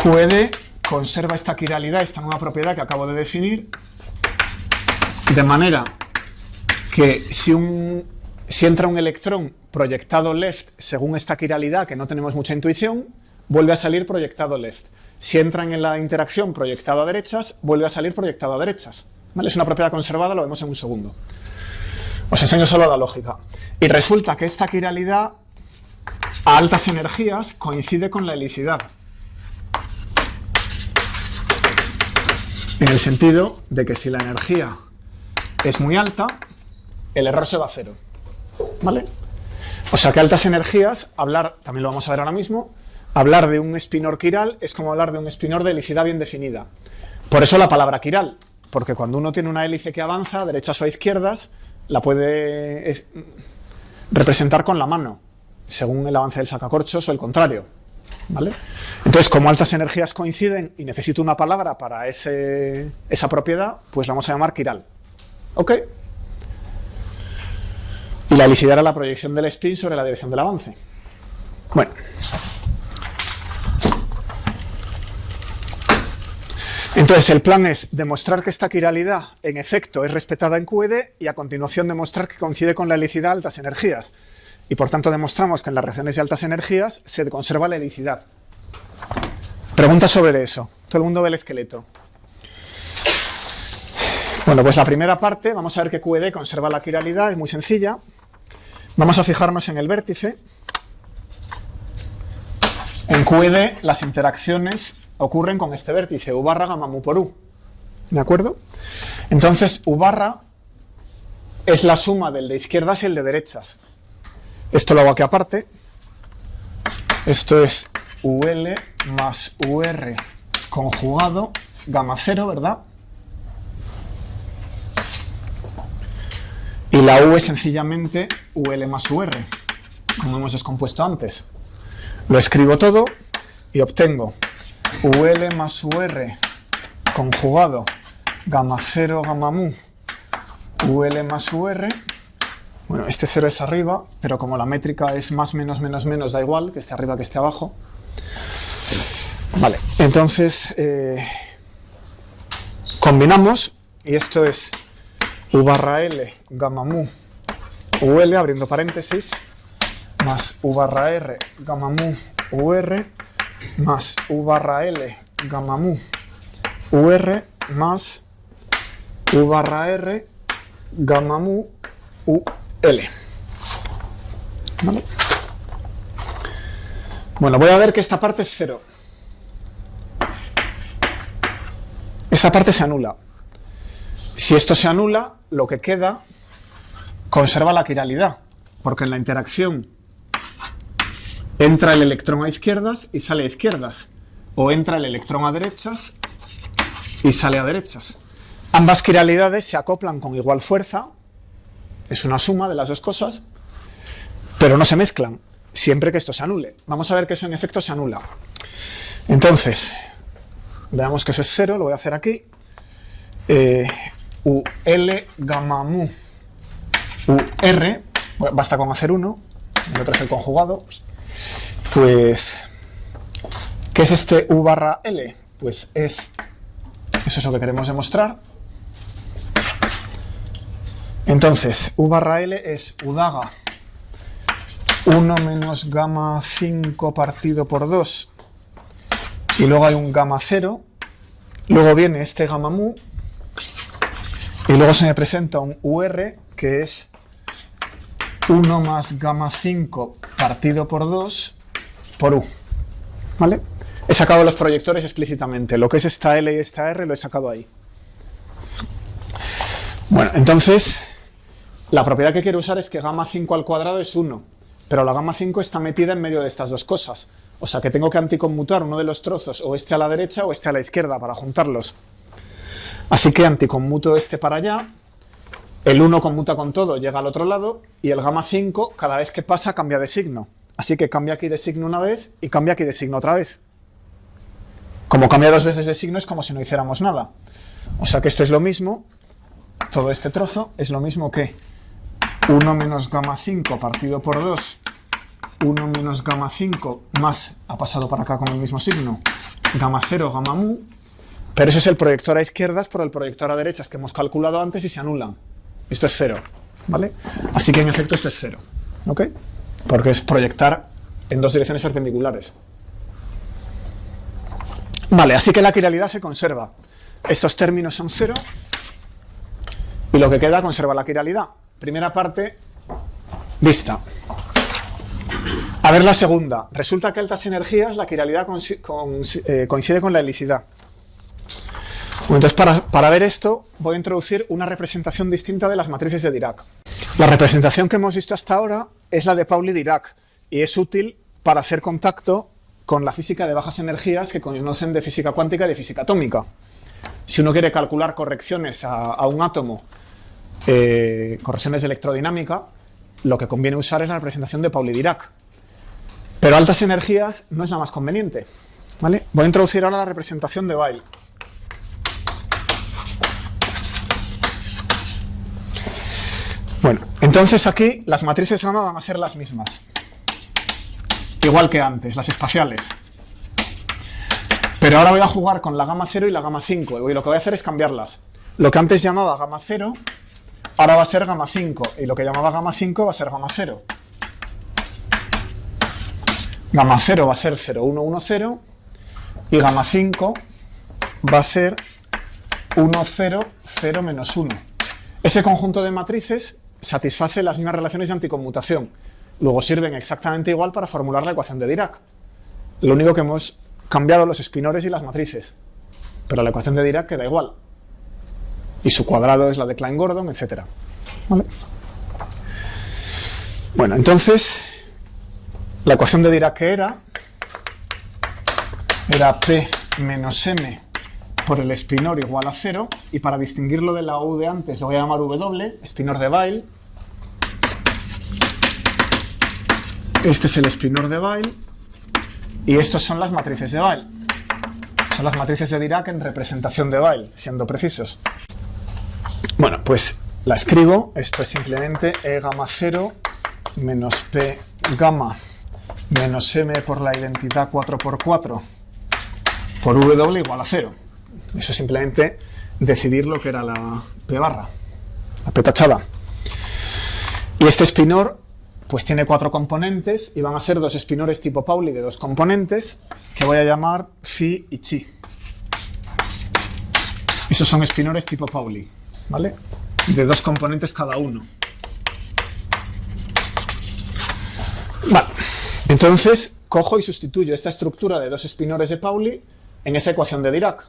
QED conserva esta quiralidad, esta nueva propiedad que acabo de definir, de manera que si entra un electrón proyectado left según esta quiralidad, que no tenemos mucha intuición, vuelve a salir proyectado left. si entran en la interacción proyectado a derechas, vuelve a salir proyectado a derechas. ¿Vale? Es una propiedad conservada, lo vemos en un segundo. Os enseño solo la lógica. Y resulta que esta quiralidad a altas energías coincide con la helicidad. En el sentido de que si la energía es muy alta, el error se va a cero. ¿Vale? O sea que a altas energías, hablar, también lo vamos a ver ahora mismo, hablar de un espinor quiral es como hablar de un espinor de helicidad bien definida. Por eso la palabra quiral, porque cuando uno tiene una hélice que avanza a derechas o a izquierdas, la puede representar con la mano, según el avance del sacacorchos o el contrario. ¿Vale? Entonces, como altas energías coinciden y necesito una palabra para esa propiedad, pues la vamos a llamar quiral. ¿Ok? Y la helicidad era la proyección del spin sobre la dirección del avance. Bueno. Entonces, el plan es demostrar que esta quiralidad, en efecto, es respetada en QED y a continuación demostrar que coincide con la helicidad a altas energías. Y por tanto demostramos que en las reacciones de altas energías se conserva la helicidad. Preguntas sobre eso. Todo el mundo ve el esqueleto. Bueno, pues la primera parte, vamos a ver que QED conserva la quiralidad, es muy sencilla. Vamos a fijarnos en el vértice. En QED las interacciones ocurren con este vértice, U barra gamma mu por U. ¿De acuerdo? Entonces, U barra es la suma del de izquierdas y el de derechas. Esto lo hago aquí aparte. Esto es UL más UR conjugado gamma 0, ¿verdad? Y la U es sencillamente UL más UR, como hemos descompuesto antes. Lo escribo todo y obtengo UL más UR conjugado gamma 0 gamma mu UL más UR. Bueno, este 0 es arriba, pero como la métrica es más, menos, menos, menos, da igual que esté arriba que esté abajo. Vale, entonces combinamos y esto es U barra L gamma mu UL, abriendo paréntesis, más U barra R gamma mu UR, más U barra L gamma mu UR, más U barra R gamma mu UL. ¿Vale? Bueno, voy a ver que esta parte es 0. Esta parte se anula. Si esto se anula, lo que queda conserva la quiralidad, porque en la interacción entra el electrón a izquierdas y sale a izquierdas, o entra el electrón a derechas y sale a derechas. Ambas quiralidades se acoplan con igual fuerza, es una suma de las dos cosas, pero no se mezclan, siempre que esto se anule. Vamos a ver que eso en efecto se anula. Entonces, veamos que eso es 0, lo voy a hacer aquí. UL gamma mu UR, basta con hacer uno, el otro es el conjugado. Pues, ¿qué es este U barra L? Pues eso es lo que queremos demostrar. Entonces, U barra L es U daga 1 menos gamma 5 partido por 2 y luego hay un gamma 0, luego viene este gamma mu y luego se me presenta un UR que es 1 más gamma 5 partido por 2 por U. ¿Vale? He sacado los proyectores explícitamente, lo que es esta L y esta R lo he sacado ahí. Bueno, entonces la propiedad que quiero usar es que gamma 5 al cuadrado es 1, pero la gamma 5 está metida en medio de estas dos cosas. O sea que tengo que anticonmutar uno de los trozos, o este a la derecha o este a la izquierda, para juntarlos. Así que anticonmuto este para allá, el 1 conmuta con todo, llega al otro lado, y el gamma 5 cada vez que pasa cambia de signo. Así que cambia aquí de signo una vez y cambia aquí de signo otra vez. Como cambia dos veces de signo es como si no hiciéramos nada. O sea que esto es lo mismo, todo este trozo es lo mismo que 1 menos gamma 5 partido por 2, 1 menos gamma 5 más, ha pasado para acá con el mismo signo, gamma 0, gamma mu, pero eso es el proyector a izquierdas por el proyector a derechas que hemos calculado antes y se anulan. Esto es 0, ¿vale? Así que en efecto esto es 0, ¿ok? Porque es proyectar en dos direcciones perpendiculares. Vale, así que la quiralidad se conserva. Estos términos son 0 y lo que queda conserva la quiralidad. Primera parte, vista. A ver la segunda. Resulta que a altas energías la quiralidad coincide con la helicidad. Bueno, entonces, para ver esto, voy a introducir una representación distinta de las matrices de Dirac. La representación que hemos visto hasta ahora es la de Pauli-Dirac y es útil para hacer contacto con la física de bajas energías que conocen de física cuántica y de física atómica. Si uno quiere calcular correcciones a un átomo, correcciones de electrodinámica, lo que conviene usar es la representación de Pauli-Dirac. Pero altas energías no es la más conveniente, ¿vale? Voy a introducir ahora la representación de Weyl. Bueno, entonces aquí las matrices gamma van a ser las mismas. Igual que antes, las espaciales. Pero ahora voy a jugar con la gamma 0 y la gamma 5. Y lo que voy a hacer es cambiarlas. Lo que antes llamaba gamma 0, ahora va a ser gamma 5. Y lo que llamaba gamma 5 va a ser gamma 0. Gamma 0 va a ser 0, 1, 1, 0. Y gamma 5 va a ser 1, 0, 0, menos 1. Ese conjunto de matrices satisface las mismas relaciones de anticonmutación. Luego sirven exactamente igual para formular la ecuación de Dirac. Lo único que hemos cambiado los espinores y las matrices. Pero la ecuación de Dirac queda igual. Y su cuadrado es la de Klein-Gordon, etc. ¿Vale? Bueno, entonces, la ecuación de Dirac que era P menos M por el espinor igual a 0, y para distinguirlo de la U de antes lo voy a llamar W, espinor de Weyl. Este es el espinor de Weyl, y estos son las matrices de Weyl. Son las matrices de Dirac en representación de Weyl, siendo precisos. Bueno, pues la escribo. Esto es simplemente E gamma 0 menos P gamma menos M por la identidad 4×4 por W igual a 0. Eso es simplemente decidir lo que era la P barra, la P tachada. Y este espinor pues tiene 4 componentes y van a ser dos espinores tipo Pauli de 2 componentes que voy a llamar Phi y Chi. Esos son espinores tipo Pauli, ¿vale? De 2 componentes cada uno. Vale, entonces cojo y sustituyo esta estructura de 2 espinores de Pauli en esa ecuación de Dirac.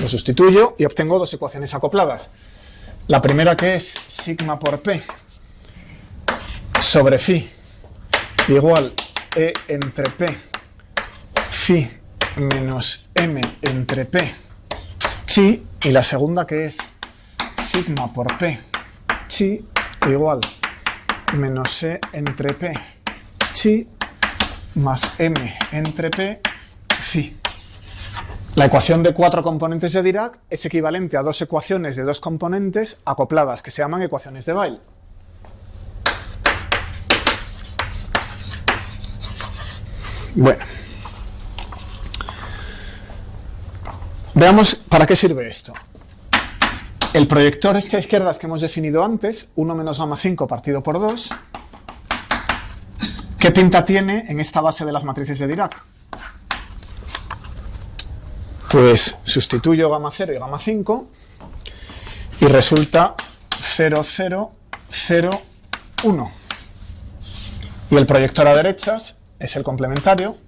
Lo sustituyo y obtengo 2 ecuaciones acopladas. La primera, que es sigma por P sobre Phi igual E entre P Phi menos M entre P Chi, y la segunda, que es sigma por P Chi igual menos E entre P Chi más M entre P Phi. La ecuación de 4 componentes de Dirac es equivalente a 2 ecuaciones de 2 componentes acopladas, que se llaman ecuaciones de Weyl. Bueno, veamos para qué sirve esto. El proyector este a izquierdas que hemos definido antes, 1 menos gamma 5 partido por 2, ¿qué pinta tiene en esta base de las matrices de Dirac? Pues sustituyo gamma 0 y gamma 5 y resulta 0, 0, 0, 1. Y el proyector a derechas es el complementario,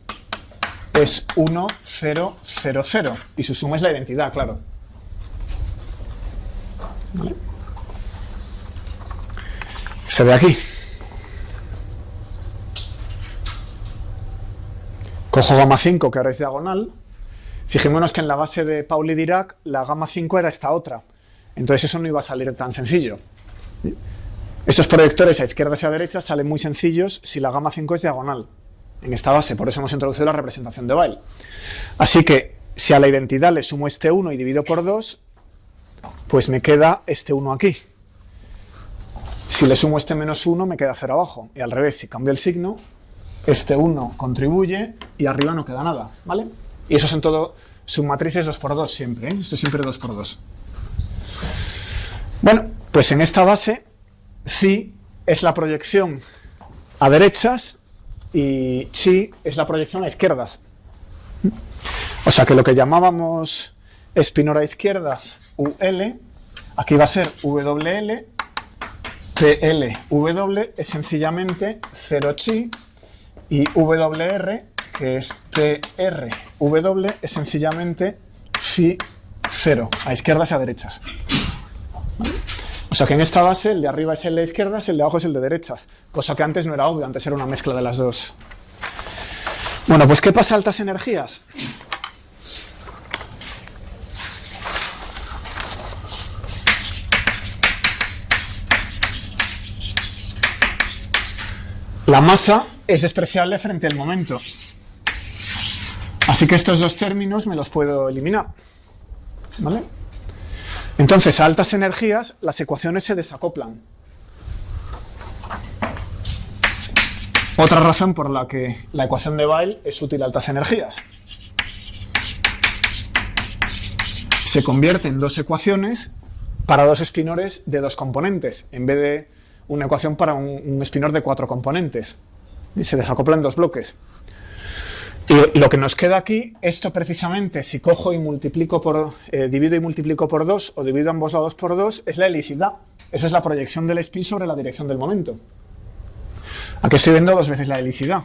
es 1, 0, 0, 0. Y su suma es la identidad, claro. ¿Vale? Se ve aquí. Cojo gamma 5, que ahora es diagonal. Fijémonos que en la base de Pauli-Dirac la gamma 5 era esta otra. Entonces eso no iba a salir tan sencillo. Estos proyectores a izquierdas y a derechas salen muy sencillos si la gamma 5 es diagonal en esta base. Por eso hemos introducido la representación de Weyl. Así que si a la identidad le sumo este 1 y divido por 2, pues me queda este 1 aquí. Si le sumo este menos 1, me queda 0 abajo. Y al revés, si cambio el signo, este 1 contribuye y arriba no queda nada, ¿vale? Y eso son todo submatrices 2×2 siempre, ¿eh? Esto es siempre 2×2. Bueno, pues en esta base, Phi es la proyección a derechas y Chi es la proyección a izquierdas. O sea que lo que llamábamos spin hora izquierdas, UL, aquí va a ser WL, PLW es sencillamente 0chi, y WR, que es PRW, es sencillamente phi 0, a izquierdas y a derechas. ¿Vale? O sea que en esta base el de arriba es el de izquierdas, el de abajo es el de derechas, cosa que antes no era obvio, antes era una mezcla de las dos. Bueno, pues ¿qué pasa a altas energías? La masa es despreciable frente al momento. Así que estos dos términos me los puedo eliminar. ¿Vale? Entonces, a altas energías, las ecuaciones se desacoplan. Otra razón por la que la ecuación de Weyl es útil a altas energías. Se convierte en dos ecuaciones para dos espinores de dos componentes, en vez de una ecuación para un espinor de 4 componentes. Y se desacoplan dos bloques. Y lo que nos queda aquí, esto precisamente, si cojo y multiplico divido y multiplico por 2 o divido ambos lados por 2, es la helicidad. Eso es la proyección del spin sobre la dirección del momento. Aquí estoy viendo dos veces la helicidad.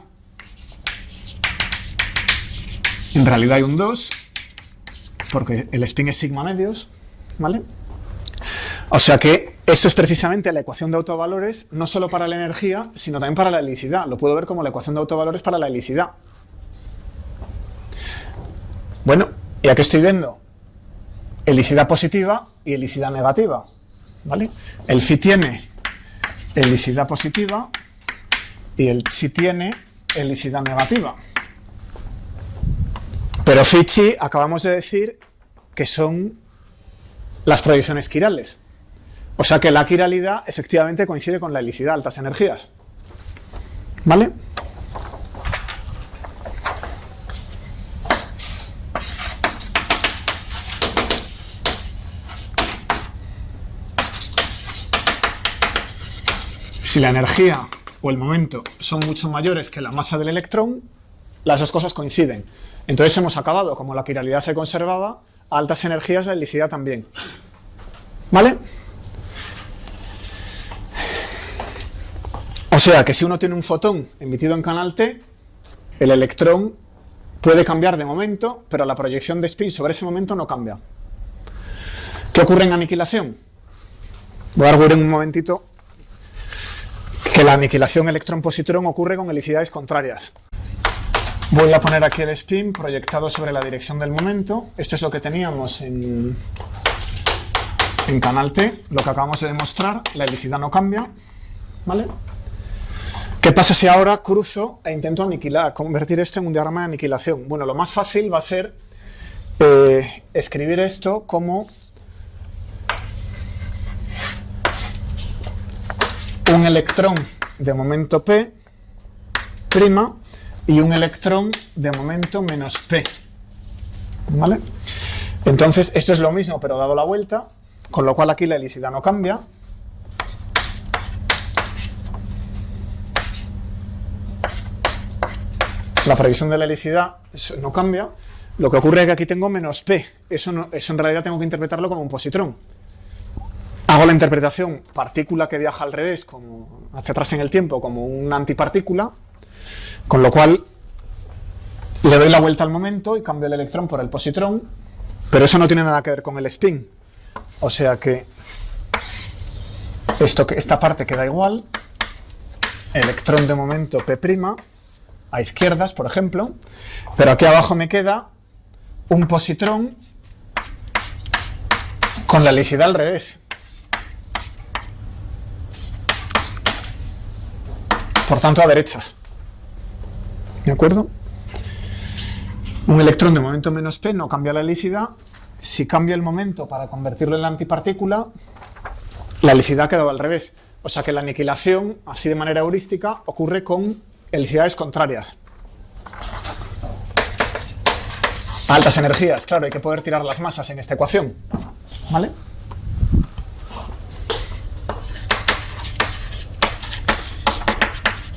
En realidad hay un 2, porque el spin es sigma medios, ¿vale? O sea que esto es precisamente la ecuación de autovalores, no solo para la energía, sino también para la helicidad. Lo puedo ver como la ecuación de autovalores para la helicidad. Bueno, y aquí estoy viendo helicidad positiva y helicidad negativa, ¿vale? El phi tiene helicidad positiva y el chi tiene helicidad negativa. Pero phi y chi acabamos de decir que son las proyecciones quirales. O sea que la quiralidad efectivamente coincide con la helicidad a altas energías. ¿Vale? Si la energía o el momento son mucho mayores que la masa del electrón, las dos cosas coinciden. Entonces hemos acabado, como la quiralidad se conservaba, a altas energías la helicidad también. ¿Vale? O sea que si uno tiene un fotón emitido en canal T, el electrón puede cambiar de momento, pero la proyección de spin sobre ese momento no cambia. ¿Qué ocurre en aniquilación? Voy a arguir en un momentito que la aniquilación electrón-positrón ocurre con helicidades contrarias. Voy a poner aquí el spin proyectado sobre la dirección del momento. Esto es lo que teníamos en canal T, lo que acabamos de demostrar. La helicidad no cambia, ¿vale? ¿Qué pasa si ahora cruzo e intento convertir esto en un diagrama de aniquilación? Bueno, lo más fácil va a ser escribir esto como un electrón de momento P' y un electrón de momento menos P. ¿Vale? Entonces, esto es lo mismo, pero dado la vuelta, con lo cual aquí la helicidad no cambia. La proyección de la helicidad no cambia. Lo que ocurre es que aquí tengo menos P. Eso en realidad tengo que interpretarlo como un positrón. Hago la interpretación partícula que viaja al revés, como hacia atrás en el tiempo, como una antipartícula, con lo cual le doy la vuelta al momento y cambio el electrón por el positrón, pero eso no tiene nada que ver con el spin. O sea que esta parte queda igual, electrón de momento P' a izquierdas, por ejemplo, pero aquí abajo me queda un positrón con la helicidad al revés. Por tanto, a derechas. ¿De acuerdo? Un electrón de momento menos P no cambia la helicidad. Si cambio el momento para convertirlo en la antipartícula, la helicidad ha quedado al revés. O sea que la aniquilación, así de manera heurística, ocurre con helicidades contrarias. A altas energías, claro, hay que poder tirar las masas en esta ecuación. ¿Vale?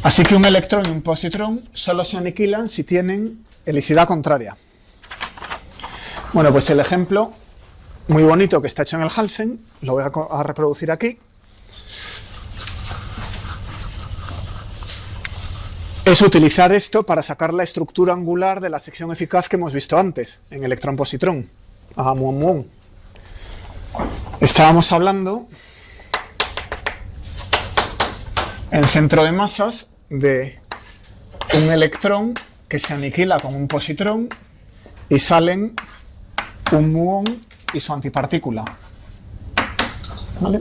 Así que un electrón y un positrón solo se aniquilan si tienen helicidad contraria. Bueno, pues el ejemplo muy bonito que está hecho en el Halsen, lo voy a reproducir aquí. Es utilizar esto para sacar la estructura angular de la sección eficaz que hemos visto antes, en electrón-positrón, a muón-muón. Estábamos hablando en centro de masas de un electrón que se aniquila con un positrón y salen un muón y su antipartícula. ¿Vale?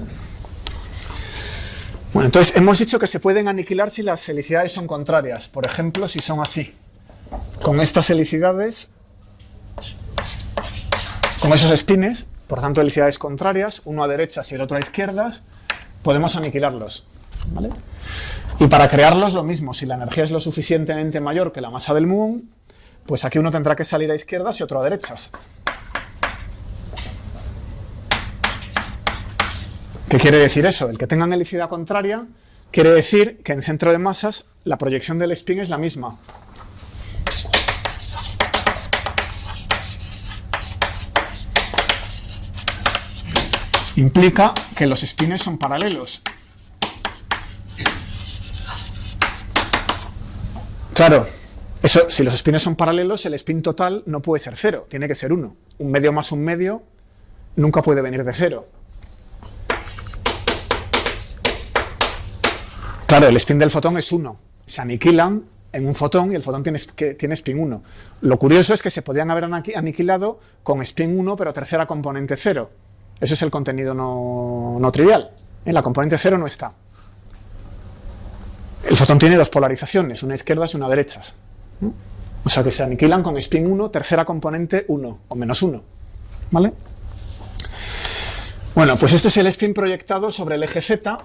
Bueno, entonces hemos dicho que se pueden aniquilar si las helicidades son contrarias. Por ejemplo, si son así. Con estas helicidades, con esos espines, por tanto helicidades contrarias, uno a derechas y el otro a izquierdas, podemos aniquilarlos. ¿Vale? Y para crearlos lo mismo, si la energía es lo suficientemente mayor que la masa del muón, pues aquí uno tendrá que salir a izquierdas y otro a derechas. ¿Qué quiere decir eso? El que tengan helicidad contraria quiere decir que en centro de masas la proyección del spin es la misma. Implica que los spines son paralelos. Claro, eso, si los spines son paralelos, el spin total no puede ser cero, tiene que ser 1. Un medio más un medio nunca puede venir de 0. Claro, el spin del fotón es 1. Se aniquilan en un fotón y el fotón tiene spin 1. Lo curioso es que se podrían haber aniquilado con spin 1, pero tercera componente 0. Eso es el contenido no trivial. En la componente 0 no está. El fotón tiene dos polarizaciones, una izquierdas y una derechas. O sea que se aniquilan con spin 1, tercera componente 1 o menos 1. ¿Vale? Bueno, pues este es el spin proyectado sobre el eje Z.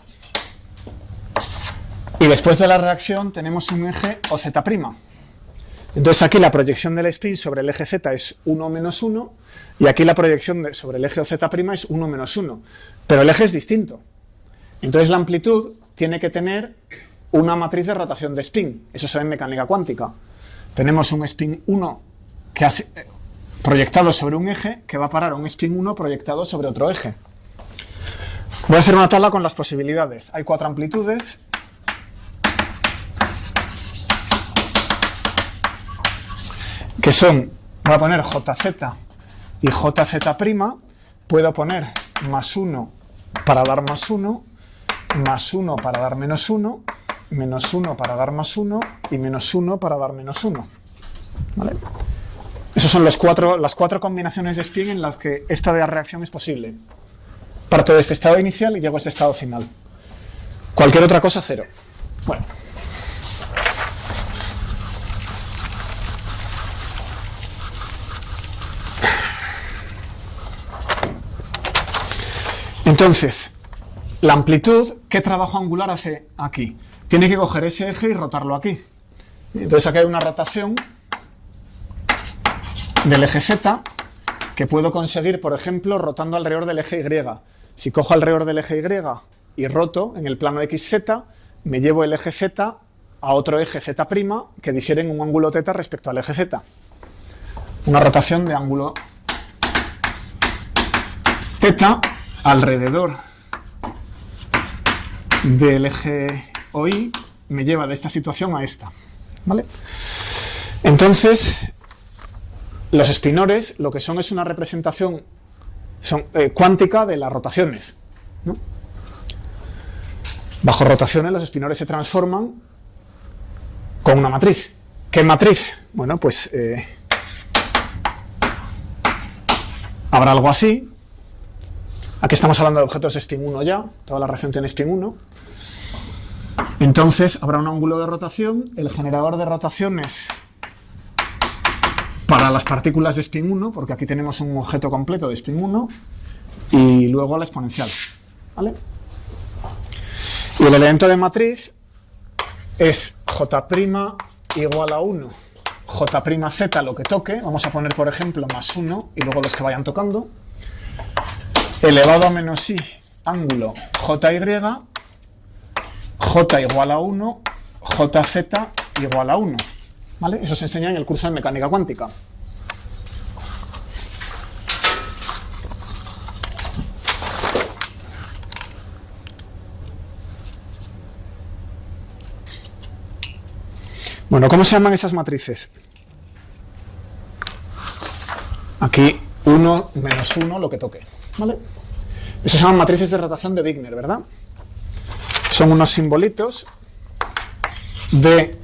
Y después de la reacción tenemos un eje OZ'. Entonces aquí la proyección del spin sobre el eje Z es 1 menos 1 y aquí la proyección sobre el eje OZ' es 1 menos 1. Pero el eje es distinto. Entonces la amplitud tiene que tener una matriz de rotación de spin. Eso se ve en mecánica cuántica. Tenemos un spin 1 proyectado sobre un eje que va a parar a un spin 1 proyectado sobre otro eje. Voy a hacer una tabla con las posibilidades. Hay 4 amplitudes. Que son, voy a poner JZ y JZ', puedo poner más 1 para dar más 1, más 1 para dar menos 1, menos 1 para dar más 1 y menos 1 para dar menos 1. ¿Vale? Esas son las cuatro combinaciones de spin en las que esta reacción es posible. Parto de este estado inicial y llego a este estado final. Cualquier otra cosa, 0. Bueno. Entonces, la amplitud, ¿qué trabajo angular hace aquí? Tiene que coger ese eje y rotarlo aquí. Entonces aquí hay una rotación del eje Z que puedo conseguir, por ejemplo, rotando alrededor del eje Y. Si cojo alrededor del eje Y y roto en el plano XZ, me llevo el eje Z a otro eje Z' que difieren un ángulo θ respecto al eje Z. Una rotación de ángulo θ alrededor del eje OI me lleva de esta situación a esta. ¿Vale? Entonces, los espinores lo que son es una representación cuántica de las rotaciones, ¿no? Bajo rotaciones los espinores se transforman con una matriz. ¿Qué matriz? Bueno, pues habrá algo así. Aquí estamos hablando de objetos de spin 1 ya, toda la reacción tiene spin 1. Entonces habrá un ángulo de rotación, el generador de rotaciones para las partículas de spin 1, porque aquí tenemos un objeto completo de spin 1, y luego la exponencial. ¿Vale? Y el elemento de matriz es J' igual a 1, J'Z lo que toque, vamos a poner por ejemplo más 1 y luego los que vayan tocando, elevado a menos i, ángulo JY, J igual a 1, JZ igual a 1. ¿Vale? Eso se enseña en el curso de mecánica cuántica. Bueno, ¿cómo se llaman esas matrices? Aquí 1 menos 1, lo que toque, ¿vale? Eso se llaman matrices de rotación de Wigner, ¿verdad? Son unos simbolitos de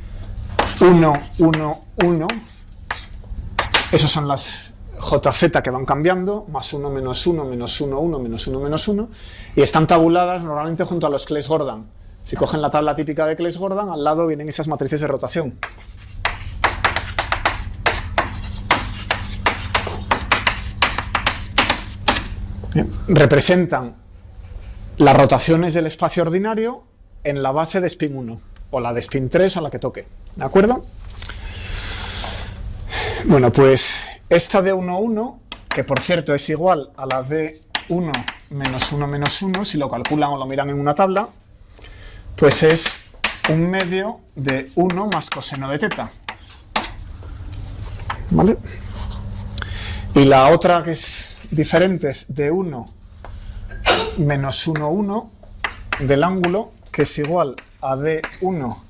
1, 1, 1. Esos son las JZ que van cambiando, más 1, menos 1, menos 1, 1, menos 1, menos 1, y están tabuladas normalmente junto a los Clés-Gordon. Si cogen la tabla típica de Clés-Gordon, al lado vienen esas matrices de rotación. Bien. Representan las rotaciones del espacio ordinario en la base de spin 1, o la de spin 3, o la que toque, ¿de acuerdo? Bueno, pues esta de 1, 1, que por cierto es igual a la de 1 menos 1 menos 1, si lo calculan o lo miran en una tabla, pues es un medio de 1 más coseno de teta, ¿vale? Y la otra que es diferente es de 1 menos 1, 1 del ángulo, que es igual a de 1,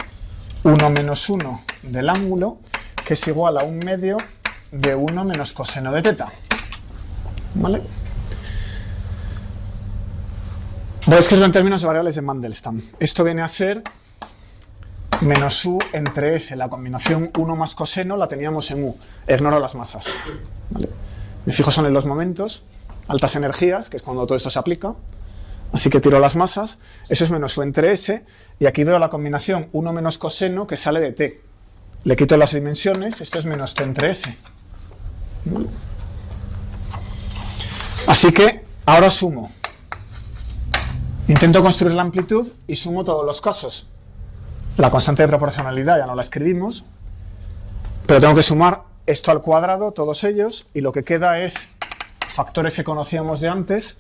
1 menos 1 del ángulo, que es igual a un medio de 1 menos coseno de teta, ¿vale? Voy a escribirlo en términos de variables de Mandelstam. Esto viene a ser menos u entre s. La combinación 1 más coseno la teníamos en u. Ignoro las masas, ¿vale? Me fijo solo en los momentos, altas energías, que es cuando todo esto se aplica. Así que tiro las masas. Eso es menos u entre s. Y aquí veo la combinación 1 menos coseno que sale de t. Le quito las dimensiones. Esto es menos t entre s. ¿Vale? Así que ahora sumo. Intento construir la amplitud y sumo todos los casos. La constante de proporcionalidad ya no la escribimos, pero tengo que sumar esto al cuadrado, todos ellos, y lo que queda es factores que conocíamos de antes,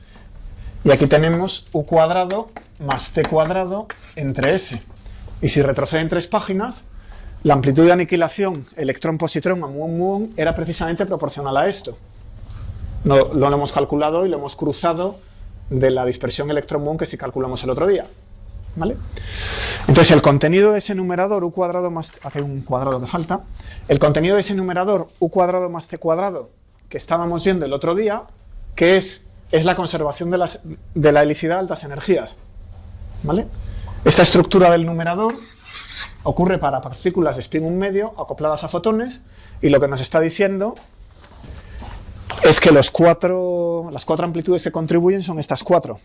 y aquí tenemos u cuadrado más t cuadrado entre s. Y si retroceden 3 páginas, la amplitud de aniquilación electrón-positrón a muón-muón era precisamente proporcional a esto. No, lo hemos calculado y lo hemos cruzado de la dispersión electrón-muón que sí calculamos el otro día, ¿vale? Entonces el contenido de ese numerador u cuadrado más... Aquí hay un cuadrado que falta. El contenido de ese numerador u cuadrado más t cuadrado que estábamos viendo el otro día, que es la conservación de la helicidad a altas energías, ¿vale? Esta estructura del numerador ocurre para partículas de spin 1 medio acopladas a fotones, y lo que nos está diciendo es que las cuatro amplitudes que contribuyen son estas 4.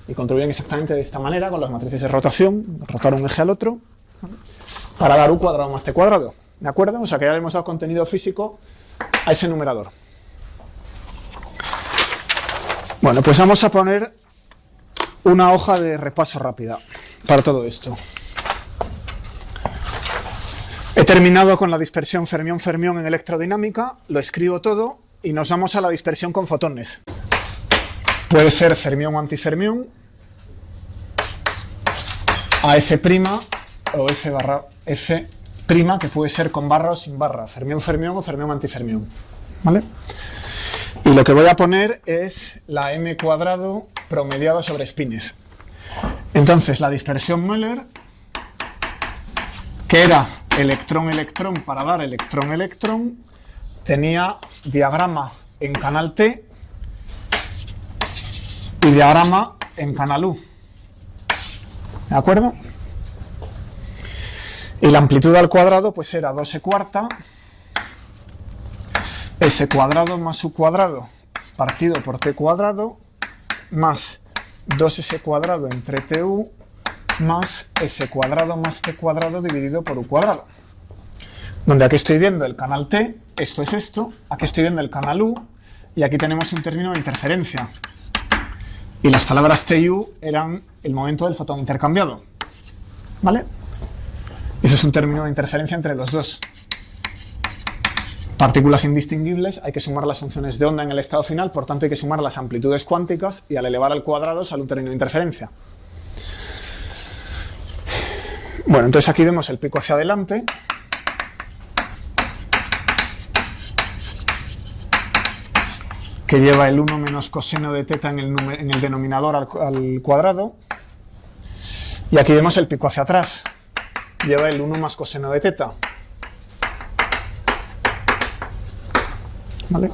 Y contribuyen exactamente de esta manera, con las matrices de rotación, rotar un eje al otro, ¿vale? Para dar u cuadrado más t cuadrado, ¿de acuerdo? O sea que ya le hemos dado contenido físico a ese numerador. Bueno, pues vamos a poner una hoja de repaso rápida para todo esto. He terminado con la dispersión fermión-fermión en electrodinámica, lo escribo todo y nos vamos a la dispersión con fotones. Puede ser fermión o antifermión, a F' o F barra F', que puede ser con barra o sin barra, fermión-fermión o fermión-antifermión, ¿vale? Y lo que voy a poner es la m cuadrado promediado sobre spines. Entonces, la dispersión Möller, que era electrón-electrón para dar electrón-electrón, tenía diagrama en canal T y diagrama en canal U, ¿de acuerdo? Y la amplitud al cuadrado pues era 2e cuarta, s cuadrado más u cuadrado partido por t cuadrado, más 2s cuadrado entre tu, más s cuadrado más t cuadrado dividido por u cuadrado. Donde aquí estoy viendo el canal T, esto es esto, aquí estoy viendo el canal U, y aquí tenemos un término de interferencia. Y las palabras T y U eran el momento del fotón intercambiado, ¿vale? Eso es un término de interferencia entre los dos. Partículas indistinguibles, hay que sumar las funciones de onda en el estado final, por tanto hay que sumar las amplitudes cuánticas, y al elevar al cuadrado sale un término de interferencia. Bueno, entonces aquí vemos el pico hacia adelante, que lleva el 1 menos coseno de teta en el denominador al cuadrado, y aquí vemos el pico hacia atrás, lleva el 1 más coseno de teta. ¿Vale?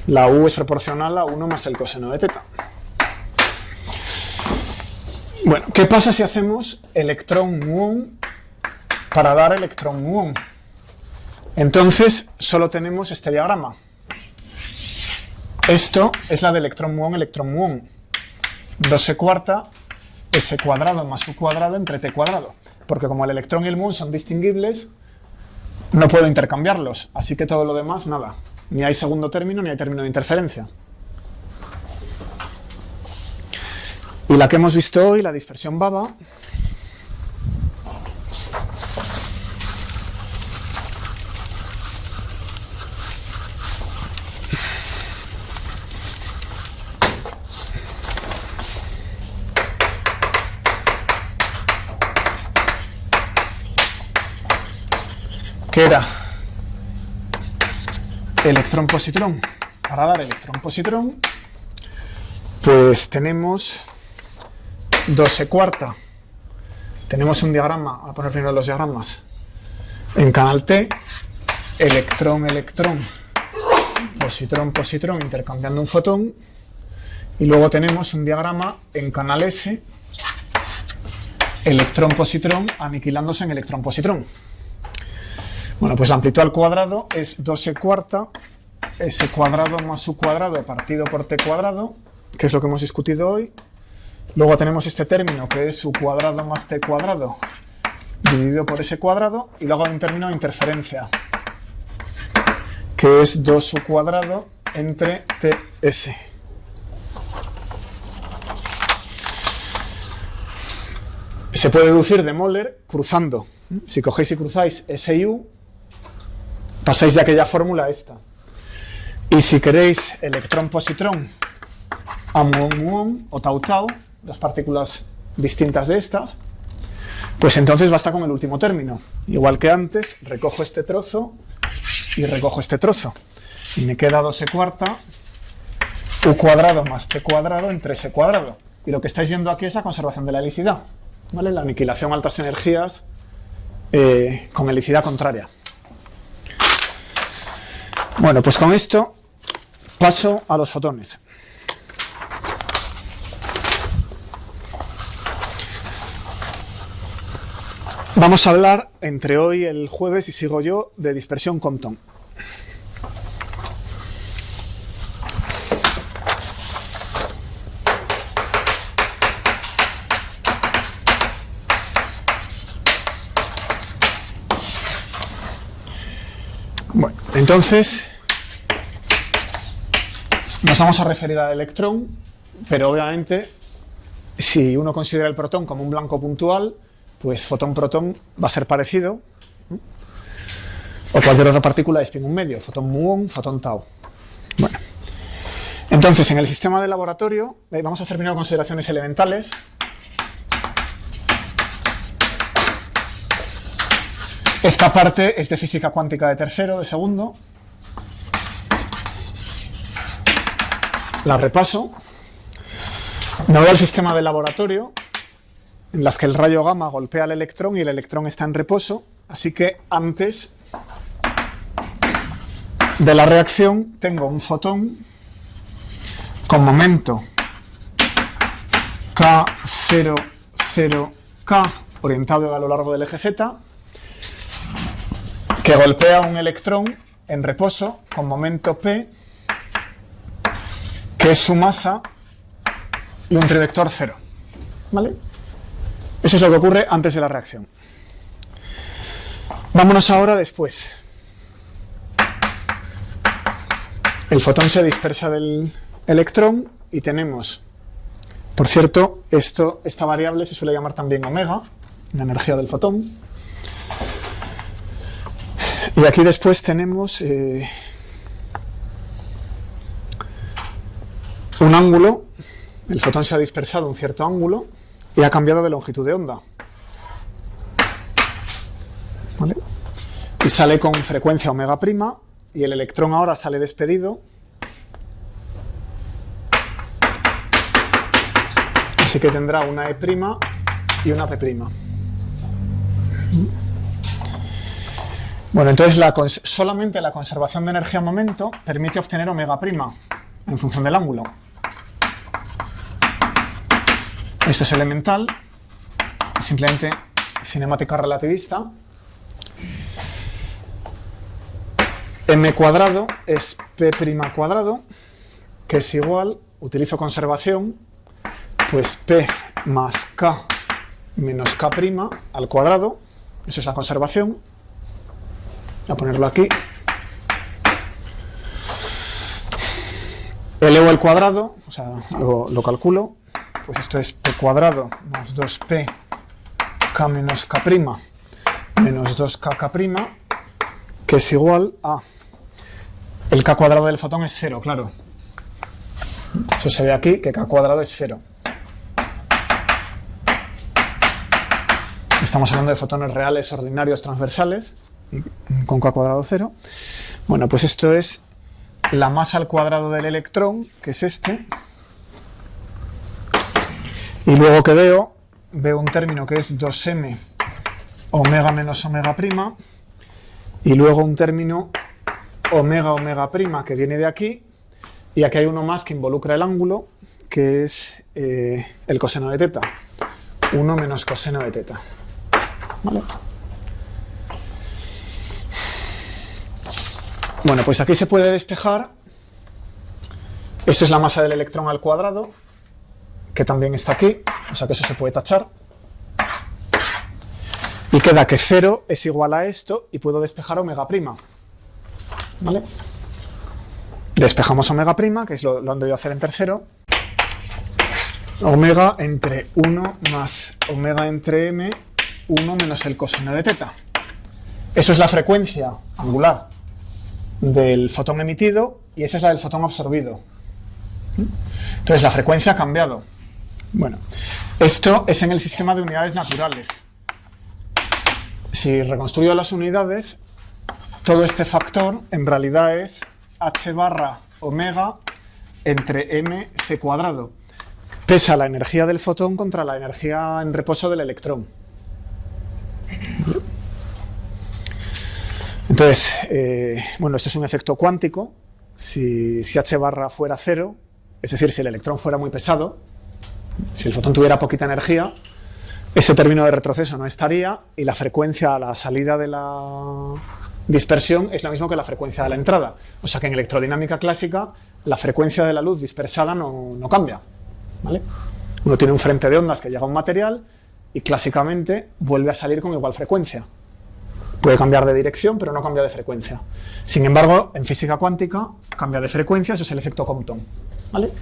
La U es proporcional a 1 más el coseno de teta. Bueno, ¿qué pasa si hacemos electrón-muón para dar electrón-muón? Entonces, solo tenemos este diagrama. Esto es la de electrón-muón, electrón-muón. 2e⁻, s cuadrado más u cuadrado entre t cuadrado. Porque como el electrón y el muón son distinguibles, no puedo intercambiarlos. Así que todo lo demás, nada. Ni hay segundo término, ni hay término de interferencia. Y la que hemos visto hoy, la dispersión baba, que era electrón-positrón. Para dar electrón-positrón, pues tenemos 2e⁻. Tenemos un diagrama, voy a poner primero los diagramas. En canal T, electrón-electrón, positrón-positrón intercambiando un fotón. Y luego tenemos un diagrama en canal S, electrón-positrón aniquilándose en electrón-positrón. Bueno, pues la amplitud al cuadrado es 2e⁻, s cuadrado más u cuadrado partido por t cuadrado, que es lo que hemos discutido hoy. Luego tenemos este término que es u cuadrado más t cuadrado dividido por s cuadrado, y luego hay un término de interferencia que es 2u cuadrado entre ts. Se puede deducir de Möller cruzando. Si cogéis y cruzáis s y u, pasáis de aquella fórmula a esta. Y si queréis electrón-positrón a muón-muón o tau-tau, dos partículas distintas de estas, pues entonces basta con el último término. Igual que antes, recojo este trozo y recojo este trozo. Y me queda 2e⁻, u cuadrado más t cuadrado entre s cuadrado. Y lo que estáis viendo aquí es la conservación de la helicidad, ¿vale? La aniquilación a altas energías con helicidad contraria. Bueno, pues con esto paso a los fotones. Vamos a hablar entre hoy y el jueves, y sigo yo, de dispersión Compton. Bueno, entonces nos vamos a referir al electrón, pero obviamente si uno considera el protón como un blanco puntual, pues fotón-protón va a ser parecido, o cualquier otra partícula de spin un medio, fotón-muón, fotón-tau. Bueno, entonces en el sistema de laboratorio vamos a hacer primero consideraciones elementales. Esta parte es de física cuántica de tercero, de segundo. La repaso. Me voy al sistema de laboratorio, en las que el rayo gamma golpea al electrón y el electrón está en reposo. Así que antes de la reacción tengo un fotón con momento K0, 0K orientado a lo largo del eje Z, que golpea un electrón en reposo con momento P, que es su masa, y un trivector 0. ¿Vale? Eso es lo que ocurre antes de la reacción. Vámonos ahora después. El fotón se dispersa del electrón y tenemos, por cierto, esta variable se suele llamar también omega, la energía del fotón. Y aquí después tenemos un ángulo. El fotón se ha dispersado un cierto ángulo y ha cambiado de longitud de onda. ¿Vale? Y sale con frecuencia omega prima, y el electrón ahora sale despedido. Así que tendrá una E' y una P'. Bueno, entonces solamente la conservación de energía momento permite obtener omega prima en función del ángulo. Esto es elemental, simplemente cinemática relativista. M cuadrado es P' cuadrado, que es igual, utilizo conservación, pues P más K menos K' al cuadrado, eso es la conservación. Voy a ponerlo aquí. Elevo al cuadrado, o sea, lo calculo, pues esto es P cuadrado más 2P K menos K' menos 2KK', que es igual a... El K cuadrado del fotón es 0, claro. Eso se ve aquí, que K cuadrado es 0. Estamos hablando de fotones reales, ordinarios, transversales, con K cuadrado 0. Bueno, pues esto es la masa al cuadrado del electrón, que es este. Y luego que veo un término que es 2m omega menos omega prima. Y luego un término omega omega prima que viene de aquí. Y aquí hay uno más que involucra el ángulo, que es el coseno de teta. 1 menos coseno de teta. ¿Vale? Bueno, pues aquí se puede despejar. Esto es la masa del electrón al cuadrado, que también está aquí, o sea que eso se puede tachar. Y queda que 0 es igual a esto y puedo despejar omega prima. ¿Vale? Despejamos omega prima, que es lo han debido hacer en tercero. Omega entre 1 más omega entre m, 1 menos el coseno de teta. Eso es la frecuencia angular del fotón emitido y esa es la del fotón absorbido. Entonces la frecuencia ha cambiado. Bueno, esto es en el sistema de unidades naturales. Si reconstruyo las unidades, todo este factor en realidad es h barra omega entre mc cuadrado. Pesa la energía del fotón contra la energía en reposo del electrón. Entonces, bueno, esto es un efecto cuántico. Si h barra fuera 0, es decir, si el electrón fuera muy pesado, si el fotón tuviera poquita energía, ese término de retroceso no estaría y la frecuencia a la salida de la dispersión es lo mismo que la frecuencia de la entrada. O sea que en electrodinámica clásica la frecuencia de la luz dispersada no cambia. ¿Vale? Uno tiene un frente de ondas que llega a un material y clásicamente vuelve a salir con igual frecuencia. Puede cambiar de dirección, pero no cambia de frecuencia. Sin embargo, en física cuántica cambia de frecuencia, eso es el efecto Compton. ¿Vale?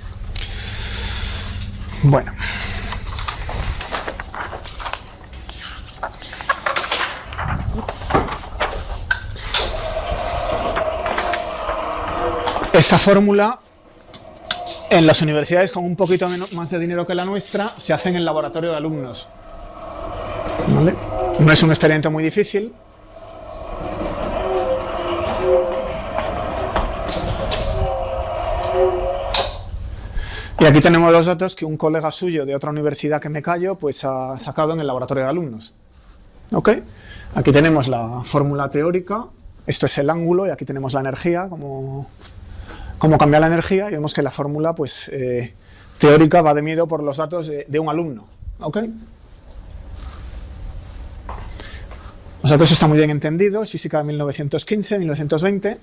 Bueno. Esta fórmula, en las universidades con un poquito más de dinero que la nuestra, se hace en el laboratorio de alumnos. ¿Vale? No es un experimento muy difícil. Y aquí tenemos los datos que un colega suyo de otra universidad que me callo, pues ha sacado en el laboratorio de alumnos. ¿Ok? Aquí tenemos la fórmula teórica, esto es el ángulo y aquí tenemos la energía, cómo cambia la energía, y vemos que la fórmula pues, teórica va de miedo por los datos de un alumno. ¿Ok? O sea que eso está muy bien entendido, es física de 1915, 1920.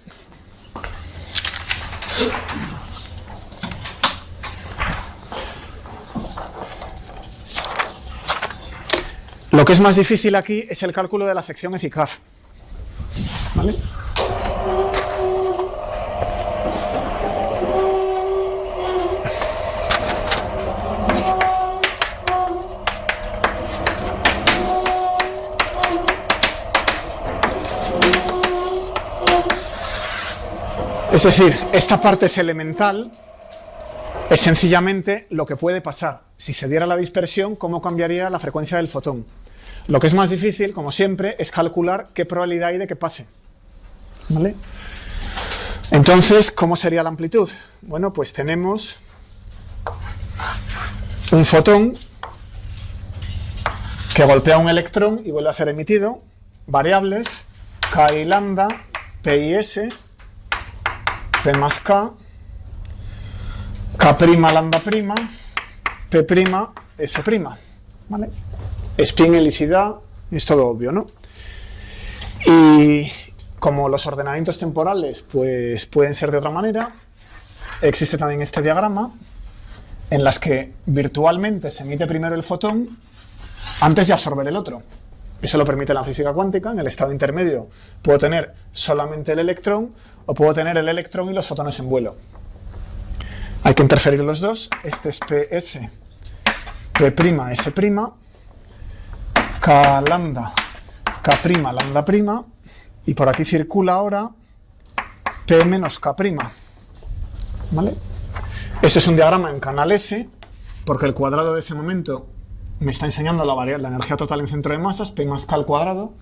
Lo que es más difícil aquí es el cálculo de la sección eficaz. ¿Vale? Es decir, esta parte es elemental, es sencillamente lo que puede pasar. Si se diera la dispersión, ¿cómo cambiaría la frecuencia del fotón? Lo que es más difícil, como siempre, es calcular qué probabilidad hay de que pase. ¿Vale? Entonces, ¿cómo sería la amplitud? Bueno, pues tenemos un fotón que golpea un electrón y vuelve a ser emitido, variables, K y lambda, P y S, P más K, K' lambda prima, P', S', ¿vale? Spin, helicidad, es todo obvio, ¿no? Y como los ordenamientos temporales pues pueden ser de otra manera, existe también este diagrama en las que virtualmente se emite primero el fotón antes de absorber el otro. Eso lo permite la física cuántica. En el estado intermedio puedo tener solamente el electrón o puedo tener el electrón y los fotones en vuelo. Hay que interferir los dos. Este es PS, P', S', K lambda, K', lambda', y por aquí circula ahora P menos K'. ¿Vale? Ese es un diagrama en canal S, porque el cuadrado de ese momento me está enseñando la energía total en centro de masas, P más K al cuadrado.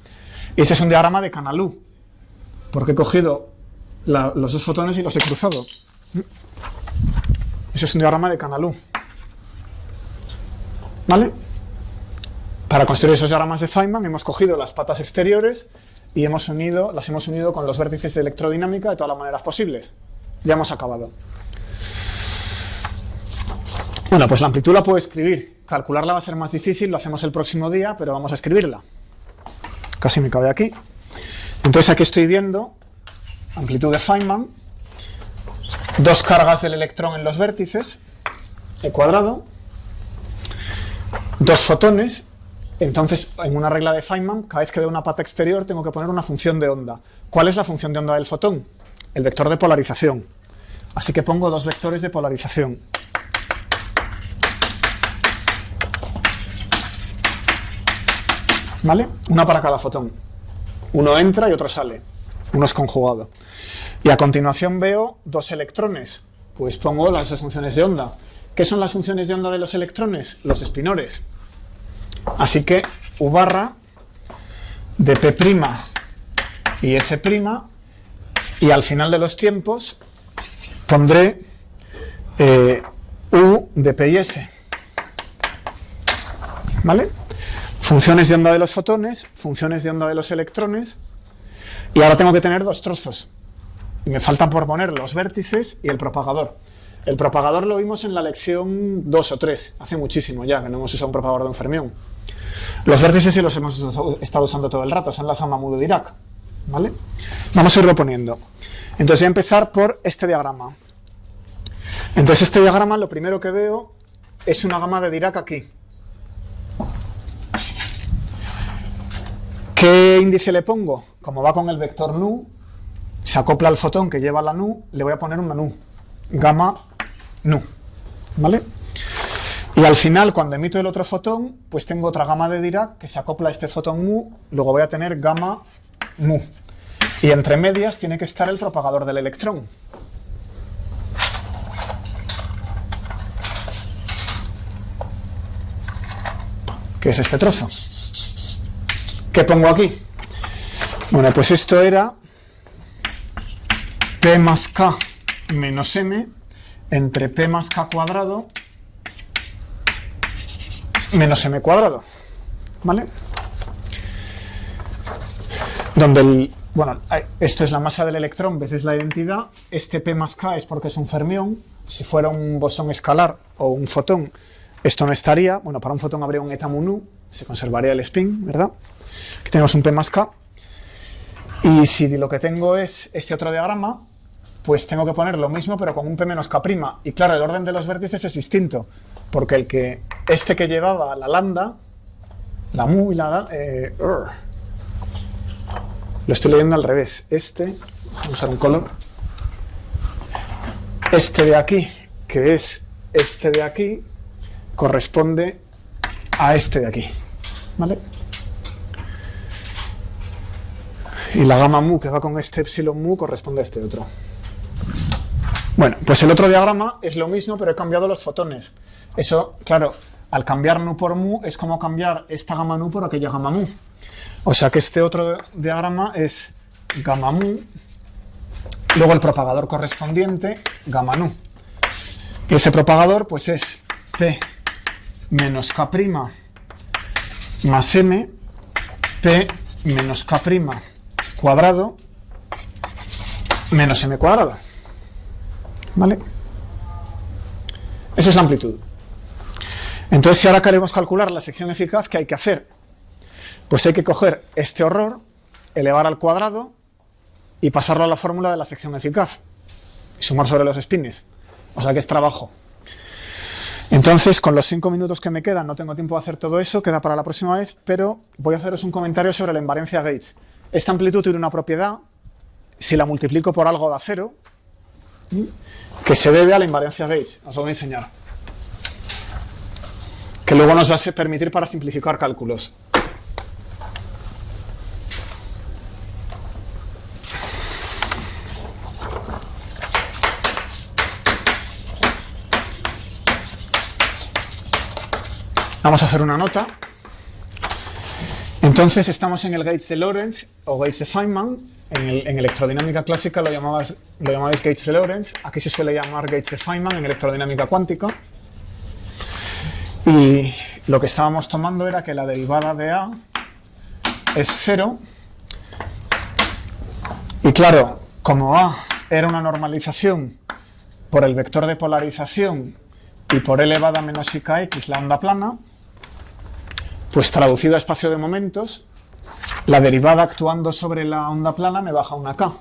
Y ese es un diagrama de canal U, porque he cogido los dos fotones y los he cruzado. Ese es un diagrama de canal U. ¿Vale? Para construir esos diagramas de Feynman hemos cogido las patas exteriores y las hemos unido con los vértices de electrodinámica de todas las maneras posibles. Ya hemos acabado. Bueno, pues la amplitud la puedo escribir. Calcularla va a ser más difícil, lo hacemos el próximo día, pero vamos a escribirla. Casi me cabe aquí. Entonces aquí estoy viendo amplitud de Feynman, dos cargas del electrón en los vértices, el cuadrado, dos fotones. Entonces, en una regla de Feynman, cada vez que veo una pata exterior tengo que poner una función de onda. ¿Cuál es la función de onda del fotón? El vector de polarización. Así que pongo dos vectores de polarización. ¿Vale? Una para cada fotón. Uno entra y otro sale. Uno es conjugado. Y a continuación veo dos electrones. Pues pongo las dos funciones de onda. ¿Qué son las funciones de onda de los electrones? Los espinores. Así que U barra de P' y S', y al final de los tiempos pondré U de P y S. ¿Vale? Funciones de onda de los fotones, funciones de onda de los electrones, y ahora tengo que tener dos trozos. Y me faltan por poner los vértices y el propagador. El propagador lo vimos en la lección 2 o 3, hace muchísimo ya, que no hemos usado un propagador de un fermión. Los vértices sí los hemos estado usando todo el rato, son las gamma mu de Dirac. ¿Vale? Vamos a irlo poniendo. Entonces voy a empezar por este diagrama. Entonces este diagrama lo primero que veo es una gamma de Dirac aquí. ¿Qué índice le pongo? Como va con el vector nu, se acopla al fotón que lleva la nu, le voy a poner una nu, gamma nu, ¿vale? Y al final, cuando emito el otro fotón, pues tengo otra gamma de Dirac que se acopla a este fotón mu, luego voy a tener gamma mu. Y entre medias tiene que estar el propagador del electrón. Que es este trozo. ¿Qué pongo aquí? Bueno, pues esto era P más K menos M entre P más K cuadrado menos M cuadrado. ¿Vale? Donde esto es la masa del electrón veces la identidad. Este P más K es porque es un fermión. Si fuera un bosón escalar o un fotón, esto no estaría. Bueno, para un fotón habría un eta mu nu, se conservaría el spin, ¿verdad? Aquí tenemos un P más K. Y si lo que tengo es este otro diagrama, pues tengo que poner lo mismo pero con un P menos K'. Y claro, el orden de los vértices es distinto, porque este que llevaba la lambda, la mu y la lo estoy leyendo al revés. Vamos a usar un color. Este de aquí, que es este de aquí, corresponde a este de aquí. ¿Vale? Y la gamma mu que va con este epsilon mu corresponde a este otro. Bueno, pues el otro diagrama es lo mismo, pero he cambiado los fotones. Eso, claro, al cambiar nu por mu es como cambiar esta gamma nu por aquella gamma mu. O sea que este otro diagrama es gamma mu, luego el propagador correspondiente, gamma nu. Y ese propagador pues es P menos K' más M, P menos K' cuadrado menos m cuadrado. ¿Vale? Esa es la amplitud. Entonces, si ahora queremos calcular la sección eficaz, ¿qué hay que hacer? Pues hay que coger este horror, elevar al cuadrado y pasarlo a la fórmula de la sección eficaz y sumar sobre los espines. O sea que es trabajo. Entonces, con los 5 minutos que me quedan, no tengo tiempo de hacer todo eso, queda para la próxima vez, pero voy a haceros un comentario sobre la invariancia Gauge. Esta amplitud tiene una propiedad, si la multiplico por algo da 0, que se debe a la invariancia Gauge. Os lo voy a enseñar. Que luego nos va a permitir para simplificar cálculos. Vamos a hacer una nota. Entonces estamos en el gauge de Lorentz o gauge de Feynman. En electrodinámica clásica lo llamabais gauge de Lorentz. Aquí se suele llamar gauge de Feynman en electrodinámica cuántica. Y lo que estábamos tomando era que la derivada de A es 0. Y claro, como A era una normalización por el vector de polarización y por e elevada a menos ikx, la onda plana, pues traducido a espacio de momentos, la derivada actuando sobre la onda plana me baja una k.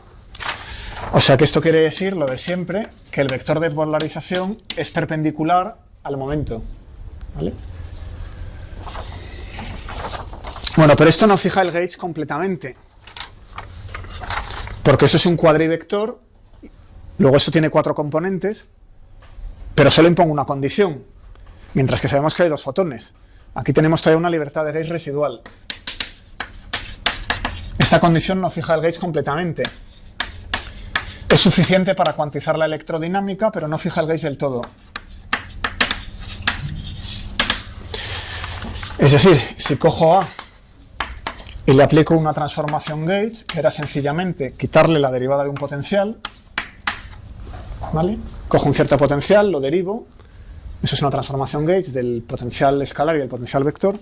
O sea que esto quiere decir lo de siempre, que el vector de polarización es perpendicular al momento. ¿Vale? Bueno, pero esto no fija el gauge completamente, porque eso es un cuadrivector, luego eso tiene 4 componentes, pero solo impongo una condición, mientras que sabemos que hay 2 fotones. Aquí tenemos todavía una libertad de gauge residual. Esta condición no fija el gauge completamente. Es suficiente para cuantizar la electrodinámica, pero no fija el gauge del todo. Es decir, si cojo A y le aplico una transformación gauge, que era sencillamente quitarle la derivada de un potencial, ¿vale? Cojo un cierto potencial, lo derivo. Eso es una transformación gauge del potencial escalar y del potencial vector.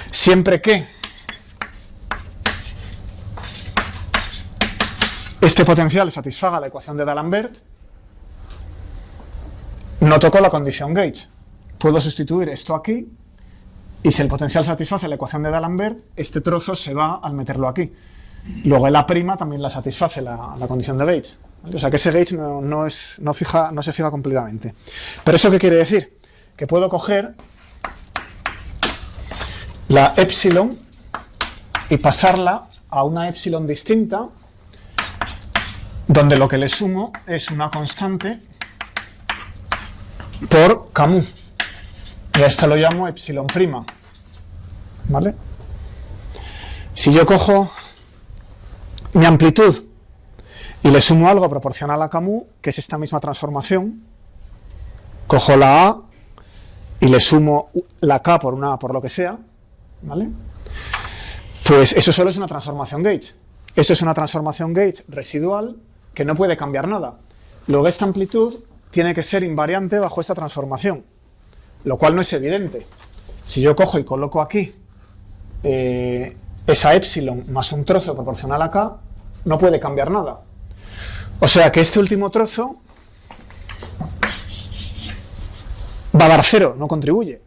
Siempre que este potencial satisfaga la ecuación de D'Alembert, no toco la condición gauge. Puedo sustituir esto aquí, y si el potencial satisface la ecuación de D'Alembert, este trozo se va al meterlo aquí. Luego el A' también la satisface la condición de gauge. ¿Vale? O sea que ese gauge no se fija completamente. ¿Pero eso qué quiere decir? Que puedo coger la epsilon y pasarla a una epsilon distinta, donde lo que le sumo es una constante por Camus. Y a esto lo llamo epsilon prima. ¿Vale? Si yo cojo mi amplitud y le sumo algo proporcional a Camus, que es esta misma transformación, cojo la A y le sumo la K por lo que sea, ¿vale? Pues eso solo es una transformación gauge. Esto es una transformación gauge residual que no puede cambiar nada. Luego esta amplitud tiene que ser invariante bajo esta transformación, lo cual no es evidente. Si yo cojo y coloco aquí esa epsilon más un trozo proporcional a K, no puede cambiar nada. O sea que este último trozo va a dar 0, no contribuye.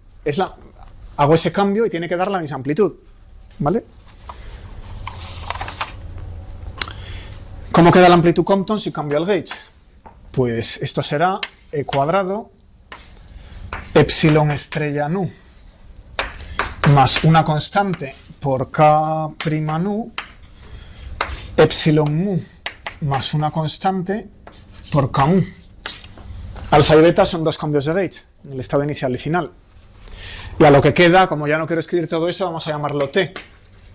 Hago ese cambio y tiene que dar la misma amplitud. ¿Vale? ¿Cómo queda la amplitud Compton si cambio el gauge? Pues esto será e cuadrado epsilon estrella nu más una constante por k' nu epsilon mu más una constante por Kmu. Alfa y beta son 2 cambios de gauge, en el estado inicial y final. Y a lo que queda, como ya no quiero escribir todo eso, vamos a llamarlo T.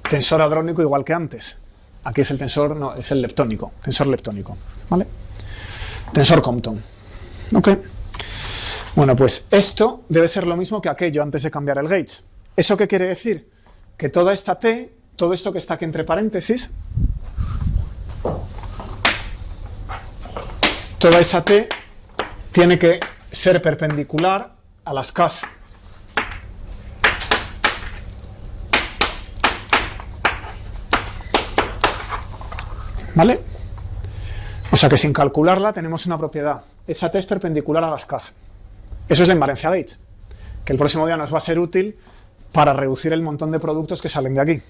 Tensor hadrónico igual que antes. Aquí es el tensor, no, es el leptónico, tensor leptónico, ¿vale? Tensor Compton. ¿Ok? Bueno, pues esto debe ser lo mismo que aquello antes de cambiar el gauge. ¿Eso qué quiere decir? Que toda esta T, todo esto que está aquí entre paréntesis, toda esa T tiene que ser perpendicular a las Ks. ¿Vale? O sea que sin calcularla tenemos una propiedad. Esa T es perpendicular a las K. Eso es la invariancia H, que el próximo día nos va a ser útil para reducir el montón de productos que salen de aquí.